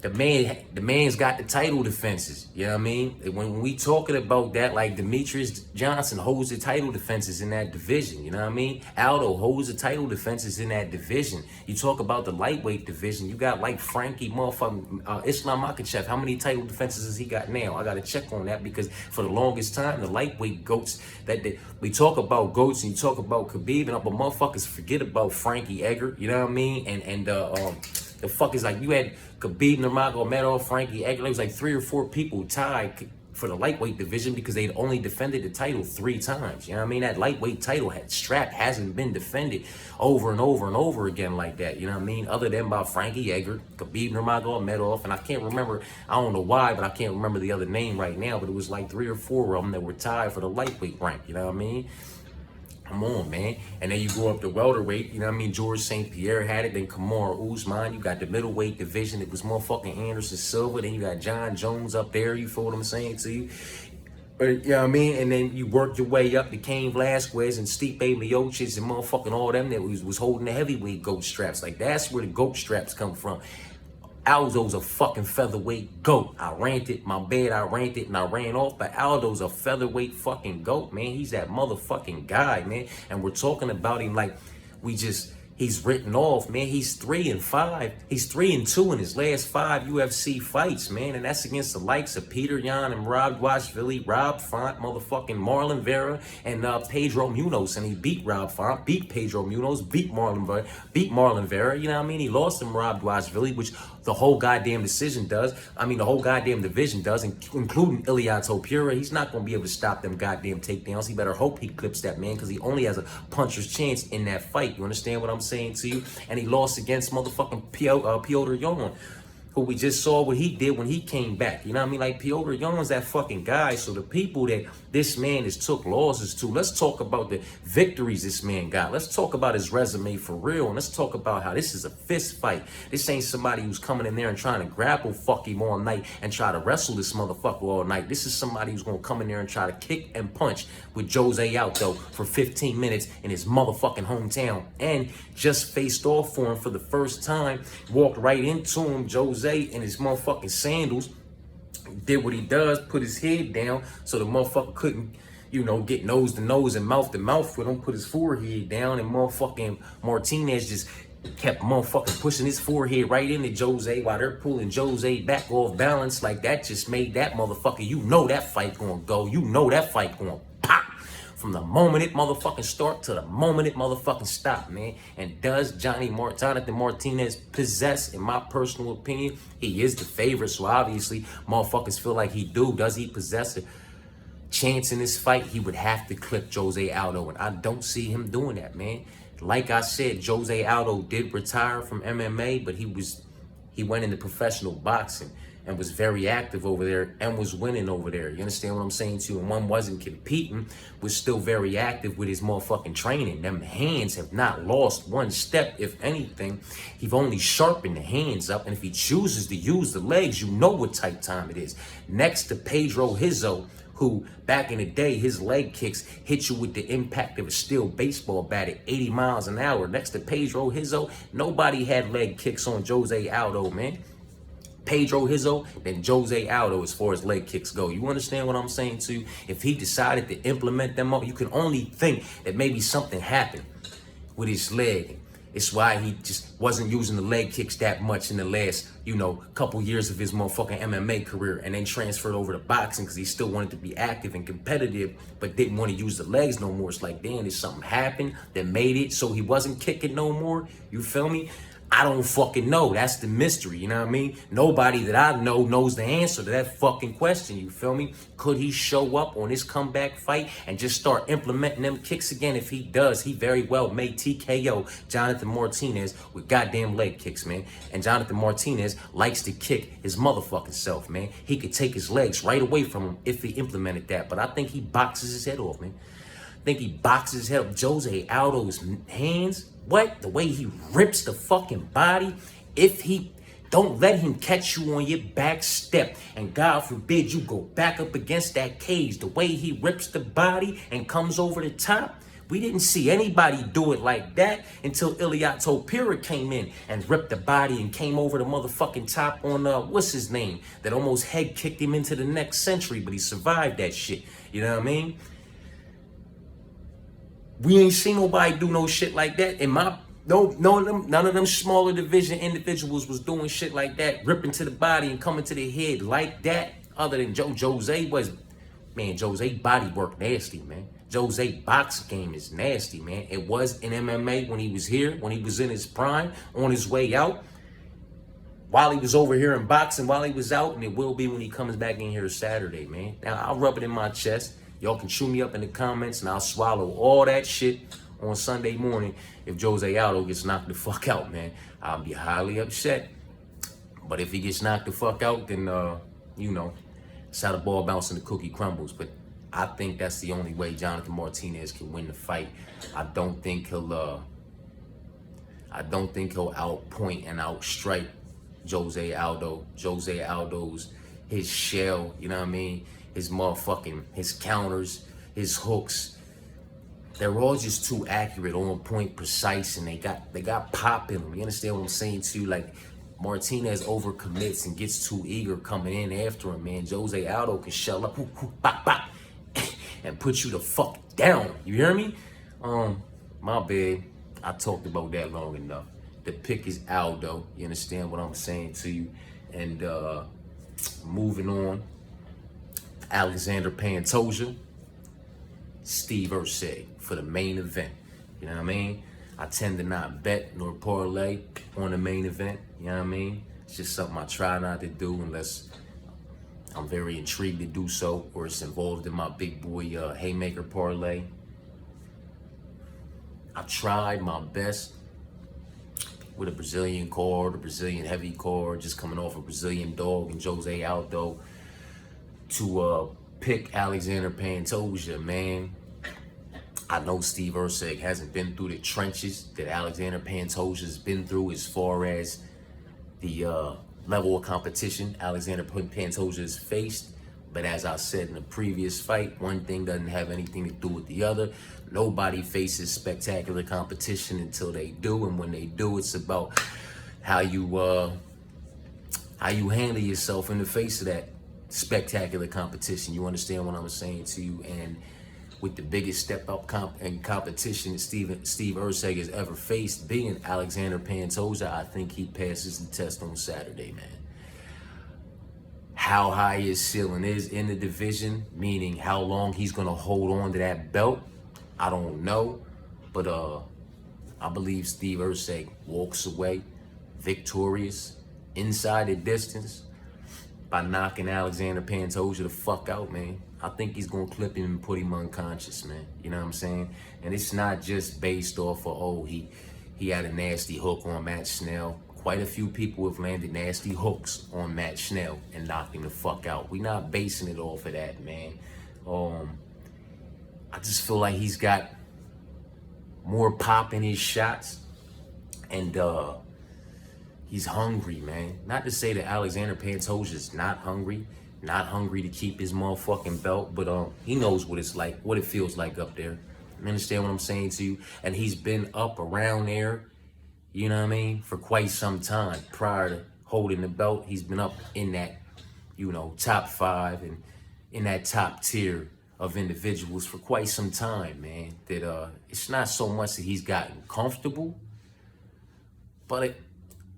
The man's got the title defenses, you know what I mean? When we talking about that, like, Demetrius Johnson holds the title defenses in that division, you know what I mean? Aldo holds the title defenses in that division. You talk about the lightweight division, you got like Frankie motherfucking Islam Makhachev. How many title defenses has he got now? I gotta check on that, because for the longest time, the lightweight goats, we talk about goats and you talk about Khabib, but motherfuckers forget about Frankie Edgar, you know what I mean? And the fuck is like, you had Khabib Nurmagomedov, Frankie Edgar. It was like 3 or 4 people tied for the lightweight division because they'd only defended the title 3 times. You know what I mean? That lightweight title strap hasn't been defended over and over and over again like that. You know what I mean? Other than by Frankie Edgar, Khabib Nurmagomedov, and I can't remember, I don't know why, but I can't remember the other name right now, but it was like 3 or 4 of them that were tied for the lightweight rank. You know what I mean? Come on, man. And then you go up to welterweight, you know what I mean? George St. Pierre had it, then Kamaru Usman. You got the middleweight division. It was motherfucking Anderson Silva. Then you got John Jones up there. You feel what I'm saying to you? You know what I mean? And then you work your way up to Cain Velasquez and Stipe Miocic and motherfucking all them that was holding the heavyweight GOAT straps. Like, that's where the GOAT straps come from. Aldo's a fucking featherweight GOAT. I ranted, my bad, I ranted and I ran off, but Aldo's a featherweight fucking GOAT, man. He's that motherfucking guy, man. And we're talking about him like he's written off, man. He's 3-5. He's 3-2 in his last 5 UFC fights, man. And that's against the likes of Peter Yan and Rob Dwashvili, Rob Font, motherfucking Marlon Vera, and Pedro Munoz. And he beat Rob Font, beat Pedro Munoz, beat Marlon Vera. You know what I mean? He lost to Rob Dwashvili, which the whole goddamn decision does. I mean, the whole goddamn division does, including Ilia Topuria. He's not going to be able to stop them goddamn takedowns. He better hope he clips that man, because he only has a puncher's chance in that fight. You understand what I'm saying to you? And he lost against motherfucking Piotr Yan, who we just saw what he did when he came back. You know what I mean? Like, Piotr Yan's that fucking guy. So the people that this man has took losses to, let's talk about the victories this man got. Let's talk about his resume for real. And let's talk about how this is a fist fight. This ain't somebody who's coming in there and trying to grapple fuck him all night and try to wrestle this motherfucker all night. This is somebody who's going to come in there and try to kick and punch with Jose Aldo for 15 minutes in his motherfucking hometown. And just faced off for him for the first time, walked right into him, Jose, in his motherfucking sandals, did what he does, put his head down so the motherfucker couldn't, you know, get nose to nose and mouth to mouth with him, put his forehead down, and motherfucking Martinez just kept motherfucking pushing his forehead right into Jose while they're pulling Jose back off balance. Like, that just made that motherfucker, you know that fight gonna go, you know that fight gonna pop. From the moment it motherfucking start to the moment it motherfucking stop, man. And does Jonathan Martinez possess, in my personal opinion, he is the favorite, so obviously motherfuckers feel like he do. Does he possess a chance in this fight? He would have to clip Jose Aldo, and I don't see him doing that, man. Like I said, Jose Aldo did retire from MMA, but he went into professional boxing and was very active over there and was winning over there. You understand what I'm saying to you? And one wasn't competing, was still very active with his motherfucking training. Them hands have not lost one step. If anything, he've only sharpened the hands up. And if he chooses to use the legs, you know what type time it is. Next to Pedro Hizzo, who back in the day, his leg kicks hit you with the impact of a steel baseball bat at 80 miles an hour. Next to Pedro Hizzo, nobody had leg kicks on Jose Aldo, man. Pedro Hizzo, then Jose Aldo as far as leg kicks go. You understand what I'm saying to you? If he decided to implement them up, you can only think that maybe something happened with his leg. It's why he just wasn't using the leg kicks that much in the last, you know, couple years of his motherfucking MMA career, and then transferred over to boxing because he still wanted to be active and competitive, but didn't want to use the legs no more. It's like, damn, did something happen that made it so he wasn't kicking no more? You feel me? I don't fucking know. That's the mystery, you know what I mean? Nobody that I know knows the answer to that fucking question, you feel me? Could he show up on his comeback fight and just start implementing them kicks again? If he does, he very well may TKO Jonathan Martinez with goddamn leg kicks, man. And Jonathan Martinez likes to kick his motherfucking self, man. He could take his legs right away from him if he implemented that, but I think he boxes his head off, man. I think he boxes his head off. Jose Aldo's hands, what? The way he rips the fucking body. If he don't let him catch you on your back step, and God forbid you go back up against that cage, the way he rips the body and comes over the top. We didn't see anybody do it like that until Ilia Topuria came in and ripped the body and came over the motherfucking top on, what's his name? That almost head kicked him into the next century, but he survived that shit. You know what I mean? We ain't seen nobody do no shit like that. In my none of them smaller division individuals was doing shit like that, ripping to the body and coming to the head like that. Other than Jose was, man, Jose body work nasty, man. Jose box game is nasty, man. It was in MMA when he was here, when he was in his prime, on his way out. While he was over here in boxing, while he was out, and it will be when he comes back in here Saturday, man. Now, I'll rub it in my chest. Y'all can chew me up in the comments, and I'll swallow all that shit on Sunday morning if Jose Aldo gets knocked the fuck out, man. I'll be highly upset. But if he gets knocked the fuck out, then, you know, it's how the ball bounces and the cookie crumbles. But I think that's the only way Jonathan Martinez can win the fight. I don't think he'll outpoint and outstrike Jose Aldo. Jose Aldo's his shell, you know what I mean? His motherfucking, his counters, his hooks, they're all just too accurate, on point, precise, and they got pop in them. You understand what I'm saying to you? Like, Martinez overcommits and gets too eager coming in after him, man. Jose Aldo can shell up, bop, bop, and put you the fuck down. You hear me? My bad. I talked about that long enough. The pick is Aldo. You understand what I'm saying to you? And moving on, Alexandre Pantoja, Steve Erceg for the main event. You know what I mean? I tend to not bet nor parlay on the main event. You know what I mean? It's just something I try not to do unless I'm very intrigued to do so, or it's involved in my big boy haymaker parlay. I tried my best with a Brazilian card, a Brazilian heavy card, just coming off a Brazilian dog and Jose Aldo to pick Alexandre Pantoja, man. I know Steve Erceg hasn't been through the trenches that Alexandre Pantoja has been through as far as the level of competition Alexandre Pantoja has faced. But as I said in the previous fight, one thing doesn't have anything to do with the other. Nobody faces spectacular competition until they do, and when they do, it's about how you handle yourself in the face of that spectacular competition. You understand what I'm saying to you? And with the biggest step up in competition that Steve Erceg has ever faced, being Alexandre Pantoja, I think he passes the test on Saturday, man. How high his ceiling is in the division, meaning how long he's gonna hold on to that belt, I don't know. But I believe Steve Erceg walks away victorious inside the distance by knocking Alexandre Pantoja the fuck out, man. I think he's gonna clip him and put him unconscious, man. You know what I'm saying? And it's not just based off of, oh, he had a nasty hook on Matt Snell. Quite a few people have landed nasty hooks on Matt Snell and knocked him the fuck out. We're not basing it off of that, man. I just feel like he's got more pop in his shots, and he's hungry, man. Not to say that Alexandre Pantoja is not hungry to keep his motherfucking belt, but he knows what it's like, what it feels like up there. You understand what I'm saying to you? And he's been up around there, you know what I mean, for quite some time. Prior to holding the belt, he's been up in that, you know, top 5 and in that top tier of individuals for quite some time, man. That it's not so much that he's gotten comfortable, but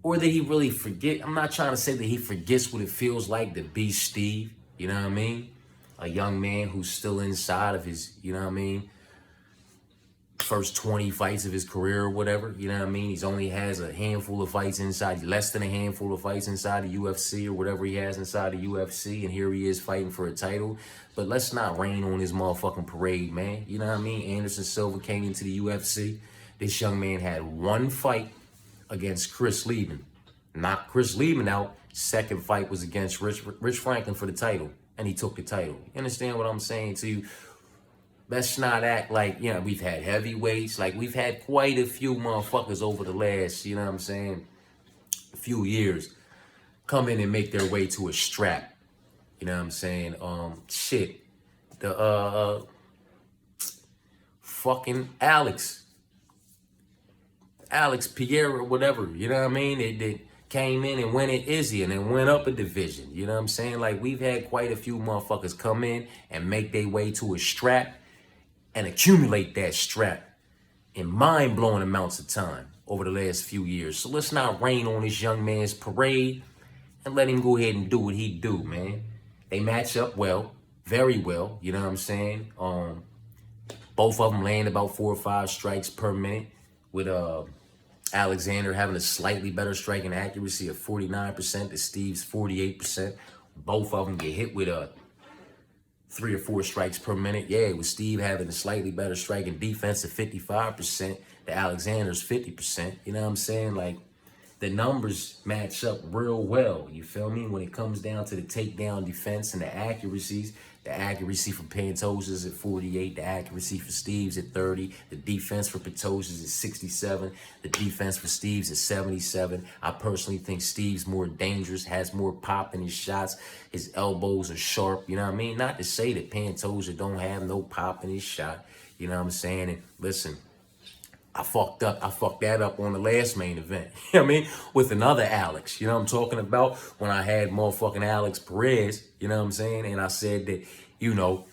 or that he really forget. I'm not trying to say that he forgets what it feels like to be Steve, you know what I mean? A young man who's still inside of his, you know what I mean, first 20 fights of his career or whatever, you know what I mean? He's only has a handful of fights inside, less than a handful of fights inside the UFC or whatever he has inside the UFC, and here he is fighting for a title. But let's not rain on his motherfucking parade, man. You know what I mean? Anderson Silva came into the UFC. This young man had one fight against Chris Lieben. Knocked Chris Lieben out. Second fight was against Rich Franklin for the title, and he took the title. You understand what I'm saying to you? Let's not act like, you know, we've had heavyweights. Like, we've had quite a few motherfuckers over the last, you know what I'm saying, a few years come in and make their way to a strap. You know what I'm saying? Shit. The, fucking Alex Pierre or whatever, you know what I mean? They came in and went at Izzy and then went up a division. You know what I'm saying? Like, we've had quite a few motherfuckers come in and make their way to a strap and accumulate that strap in mind-blowing amounts of time over the last few years. So let's not rain on this young man's parade and let him go ahead and do what he do, man. They match up well, very well, you know what I'm saying? Both of them land about 4 or 5 strikes per minute, with Alexander having a slightly better striking accuracy of 49% to Steve's 48%. Both of them get hit with 3 or 4 strikes per minute. Yeah, with Steve having a slightly better striking defense of 55% to Alexander's 50%. You know what I'm saying? Like, the numbers match up real well. You feel me? When it comes down to the takedown defense and the accuracies, the accuracy for Pantoja's at 48, the accuracy for Steve's at 30, the defense for Pantoja's at 67, the defense for Steve's at 77. I personally think Steve's more dangerous, has more pop in his shots. His elbows are sharp, you know what I mean? Not to say that Pantoja don't have no pop in his shot, you know what I'm saying? And listen, I fucked that up on the last main event. You know what I mean? With another Alex. You know what I'm talking about? When I had motherfucking Alex Perez, you know what I'm saying? And I said that, you know,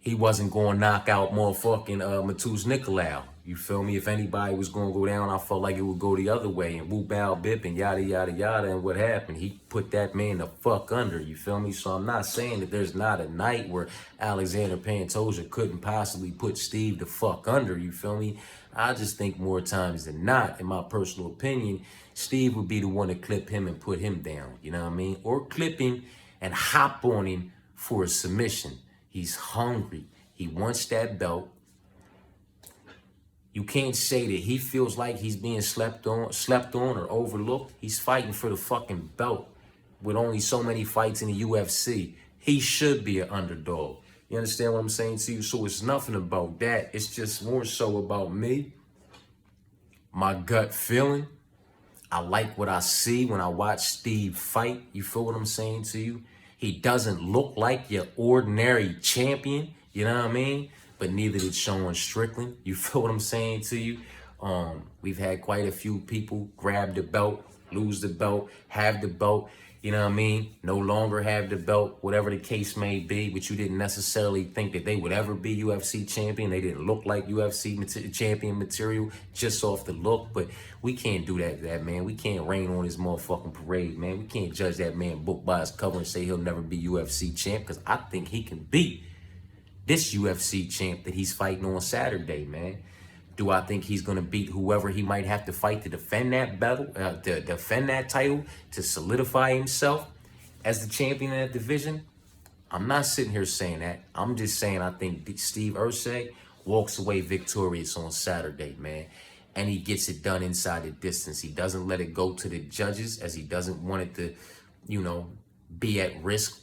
he wasn't going to knock out motherfucking Matus Nicolau. You feel me? If anybody was going to go down, I felt like it would go the other way. And whoop, bow, bip, and yada, yada, yada. And what happened? He put that man the fuck under. You feel me? So I'm not saying that there's not a night where Alexandre Pantoja couldn't possibly put Steve the fuck under. You feel me? I just think more times than not, in my personal opinion, Steve would be the one to clip him and put him down. You know what I mean? Or clip him and hop on him for a submission. He's hungry. He wants that belt. You can't say that he feels like he's being slept on or overlooked. He's fighting for the fucking belt with only so many fights in the UFC. He should be an underdog. You understand what I'm saying to you? So it's nothing about that. It's just more so about me, my gut feeling. I like what I see when I watch Steve fight. You feel what I'm saying to you? He doesn't look like your ordinary champion, you know what I mean? But neither did Sean Strickland. You feel what I'm saying to you? We've had quite a few people grab the belt, lose the belt, have the belt, you know what I mean? No longer have the belt, whatever the case may be, but you didn't necessarily think that they would ever be UFC champion. They didn't look like UFC champion material just off the look, but we can't do that, man. We can't rain on his motherfucking parade, man. We can't judge that man book by his cover and say he'll never be UFC champ, because I think he can beat this UFC champ that he's fighting on Saturday, man. Do I think he's going to beat whoever he might have to fight to defend that battle, to defend that title, to solidify himself as the champion in that division? I'm not sitting here saying that. I'm just saying I think Steve Erceg walks away victorious on Saturday, man. And he gets it done inside the distance. He doesn't let it go to the judges, as he doesn't want it to, you know, be at risk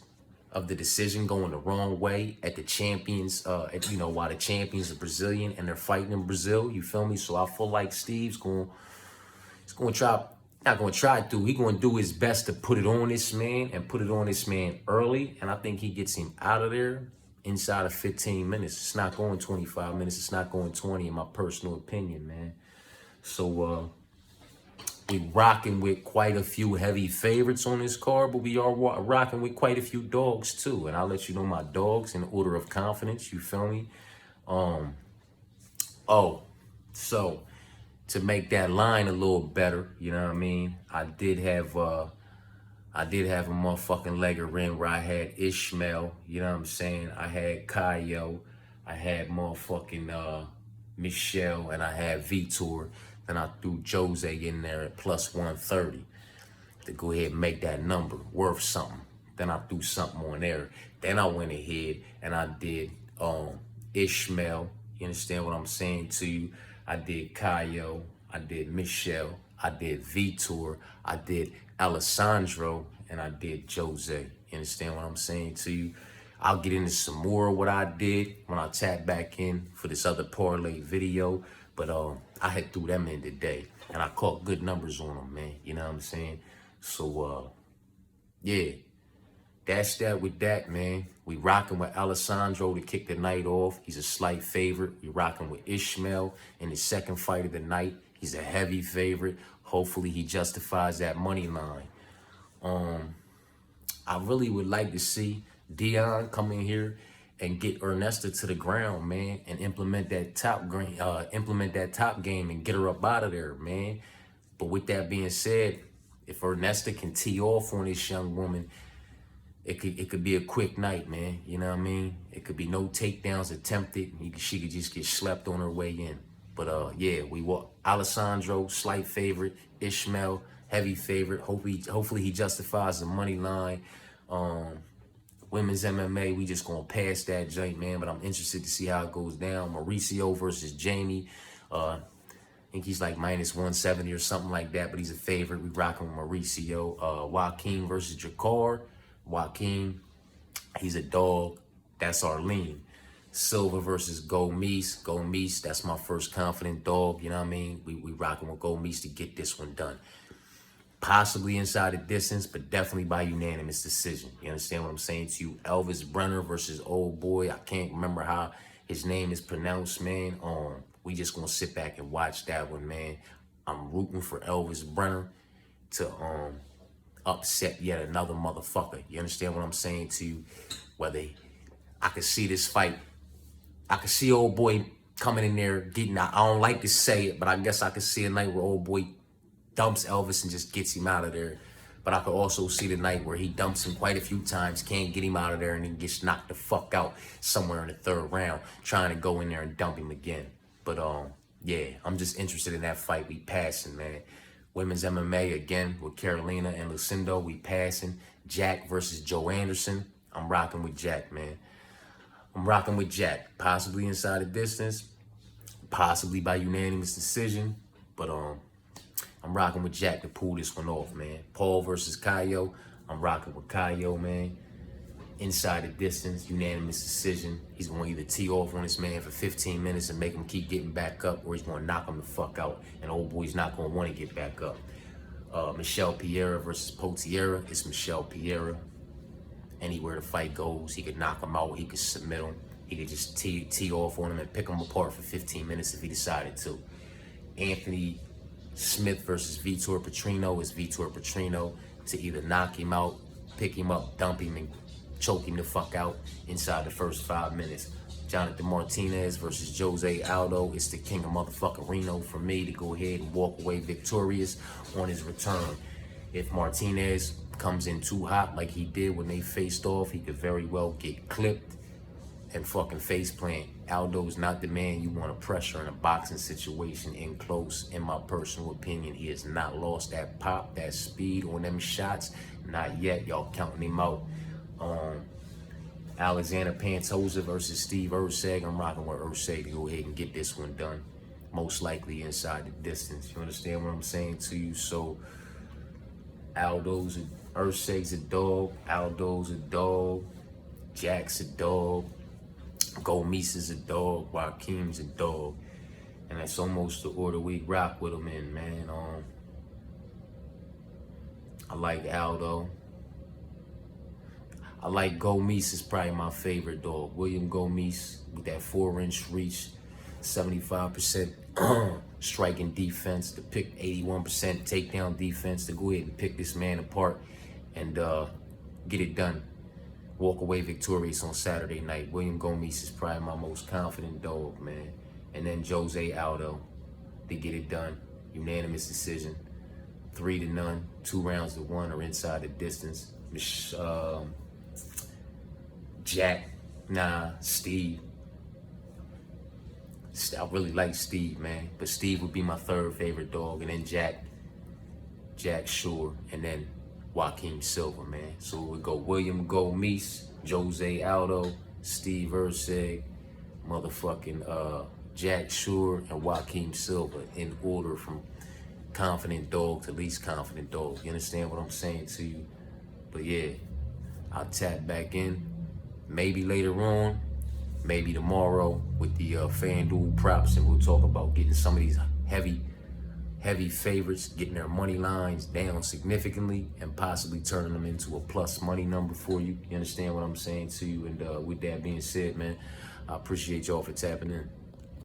of the decision going the wrong way at the champions, you know, while the champions are Brazilian and they're fighting in Brazil. You feel me? So I feel like Steve's going to try, not going to try to, he's going to do his best to put it on this man and put it on this man early. And I think he gets him out of there inside of 15 minutes. It's not going 25 minutes. It's not going 20 in my personal opinion, man. So, we rocking with quite a few heavy favorites on this card, but we are rocking with quite a few dogs too. And I'll let you know my dogs in order of confidence. You feel me? So to make that line a little better, you know what I mean? I did have a motherfucking legger in where I had Ishmael. You know what I'm saying? I had Kaio. I had motherfucking Michelle, and I had Vitor. Then I threw Jose in there at plus 130 to go ahead and make that number worth something. Then I threw something on there. Then I went ahead and I did Ishmael. You understand what I'm saying to you? I did Kaio. I did Michelle. I did Vitor. I did Alessandro. And I did Jose. You understand what I'm saying to you? I'll get into some more of what I did when I tap back in for this other parlay video. But I had threw them in today, and I caught good numbers on them, man. You know what I'm saying? So, yeah, that's that with that, man. We rocking with Alessandro to kick the night off. He's a slight favorite. We rocking with Ishmael in his second fight of the night. He's a heavy favorite. Hopefully he justifies that money line. I really would like to see Dion come in here and get Ernesto to the ground, man, and implement that top game and get her up out of there, man. But with that being said, if Ernesto can tee off on this young woman, it could be a quick night, man. You know what I mean? It could be no takedowns attempted. She could just get slept on her way in. But yeah, we walk Alessandro, slight favorite. Ishmael, heavy favorite. Hopefully he justifies the money line. Women's MMA, we just gonna pass that joint, man. But I'm interested to see how it goes down. Mauricio versus Jamie. I think he's like minus 170 or something like that, but he's a favorite. We rocking with Mauricio. Joaquin versus Jakar. Joaquin, he's a dog. That's Arlene. Silva versus Gomes. Gomes, that's my first confident dog. You know what I mean? We rocking with Gomes to get this one done. Possibly inside the distance, but definitely by unanimous decision. You understand what I'm saying to you? Elvis Brenner versus old boy. I can't remember how his name is pronounced, man. We just gonna sit back and watch that one, man. I'm rooting for Elvis Brenner to upset yet another motherfucker. You understand what I'm saying to you? Whether I could see this fight, I could see old boy coming in there getting out. I don't like to say it, but I guess I could see a night where old boy dumps Elvis and just gets him out of there. But I could also see the night where he dumps him quite a few times, can't get him out of there, and then gets knocked the fuck out somewhere in the third round, trying to go in there and dump him again. But yeah, I'm just interested in that fight. We passing, man. Women's MMA again with Carolina and Lucindo. We passing. Jack versus Joe Anderson. I'm rocking with Jack, man. I'm rocking with Jack. Possibly inside the distance. Possibly by unanimous decision. But I'm rocking with Jack to pull this one off, man. Paul versus Caio. I'm rocking with Caio, man. Inside the distance, unanimous decision. He's going to either tee off on this man for 15 minutes and make him keep getting back up, or he's going to knock him the fuck out, and old boy's not going to want to get back up. Michelle Piera versus Potiera. It's Michelle Piera. Anywhere the fight goes, he could knock him out. He could submit him. He could just tee off on him and pick him apart for 15 minutes if he decided to. Anthony Smith versus Vitor Petrino. It's Vitor Petrino to either knock him out, pick him up, dump him, and choke him the fuck out inside the first 5 minutes. Jonathan Martinez versus Jose Aldo. It's the king of motherfucking Reno for me to go ahead and walk away victorious on his return. If Martinez comes in too hot like he did when they faced off, he could very well get clipped and fucking face plant. Aldo's not the man you want to pressure in a boxing situation in close. In my personal opinion, he has not lost that pop, that speed on them shots. Not yet. Y'all counting him out. Alexandre Pantoja versus Steve Erceg. I'm rocking with Erceg to go ahead and get this one done. Most likely inside the distance. You understand what I'm saying to you? So Erceg's a dog. Aldo's a dog. Jack's a dog. Gomis is a dog. Joaquim's a dog. And that's almost the order we rock with them in, man. I like Aldo. I like Gomis is probably my favorite dog. William Gomis with that 4-inch reach, 75% striking defense, to pick 81% takedown defense, to go ahead and pick this man apart and get it done. Walk away victorious on Saturday night. William Gomis is probably my most confident dog, man. And then Jose Aldo to get it done. Unanimous decision. 3-0, 2 rounds to 1 or inside the distance. Jack, Steve. I really like Steve, man. But Steve would be my third favorite dog. And then Jack Shore. And then Joaquim Silva, man. So we go William Gomis, Jose Aldo, Steve Erceg, motherfucking Jack Shore, and Joaquim Silva in order from confident dog to least confident dog. You understand what I'm saying to you? But yeah, I'll tap back in. Maybe later on, maybe tomorrow with the FanDuel props, and we'll talk about getting some of these heavy favorites, getting their money lines down significantly and possibly turning them into a plus money number for you. You understand what I'm saying to you? And with that being said, man, I appreciate y'all for tapping in.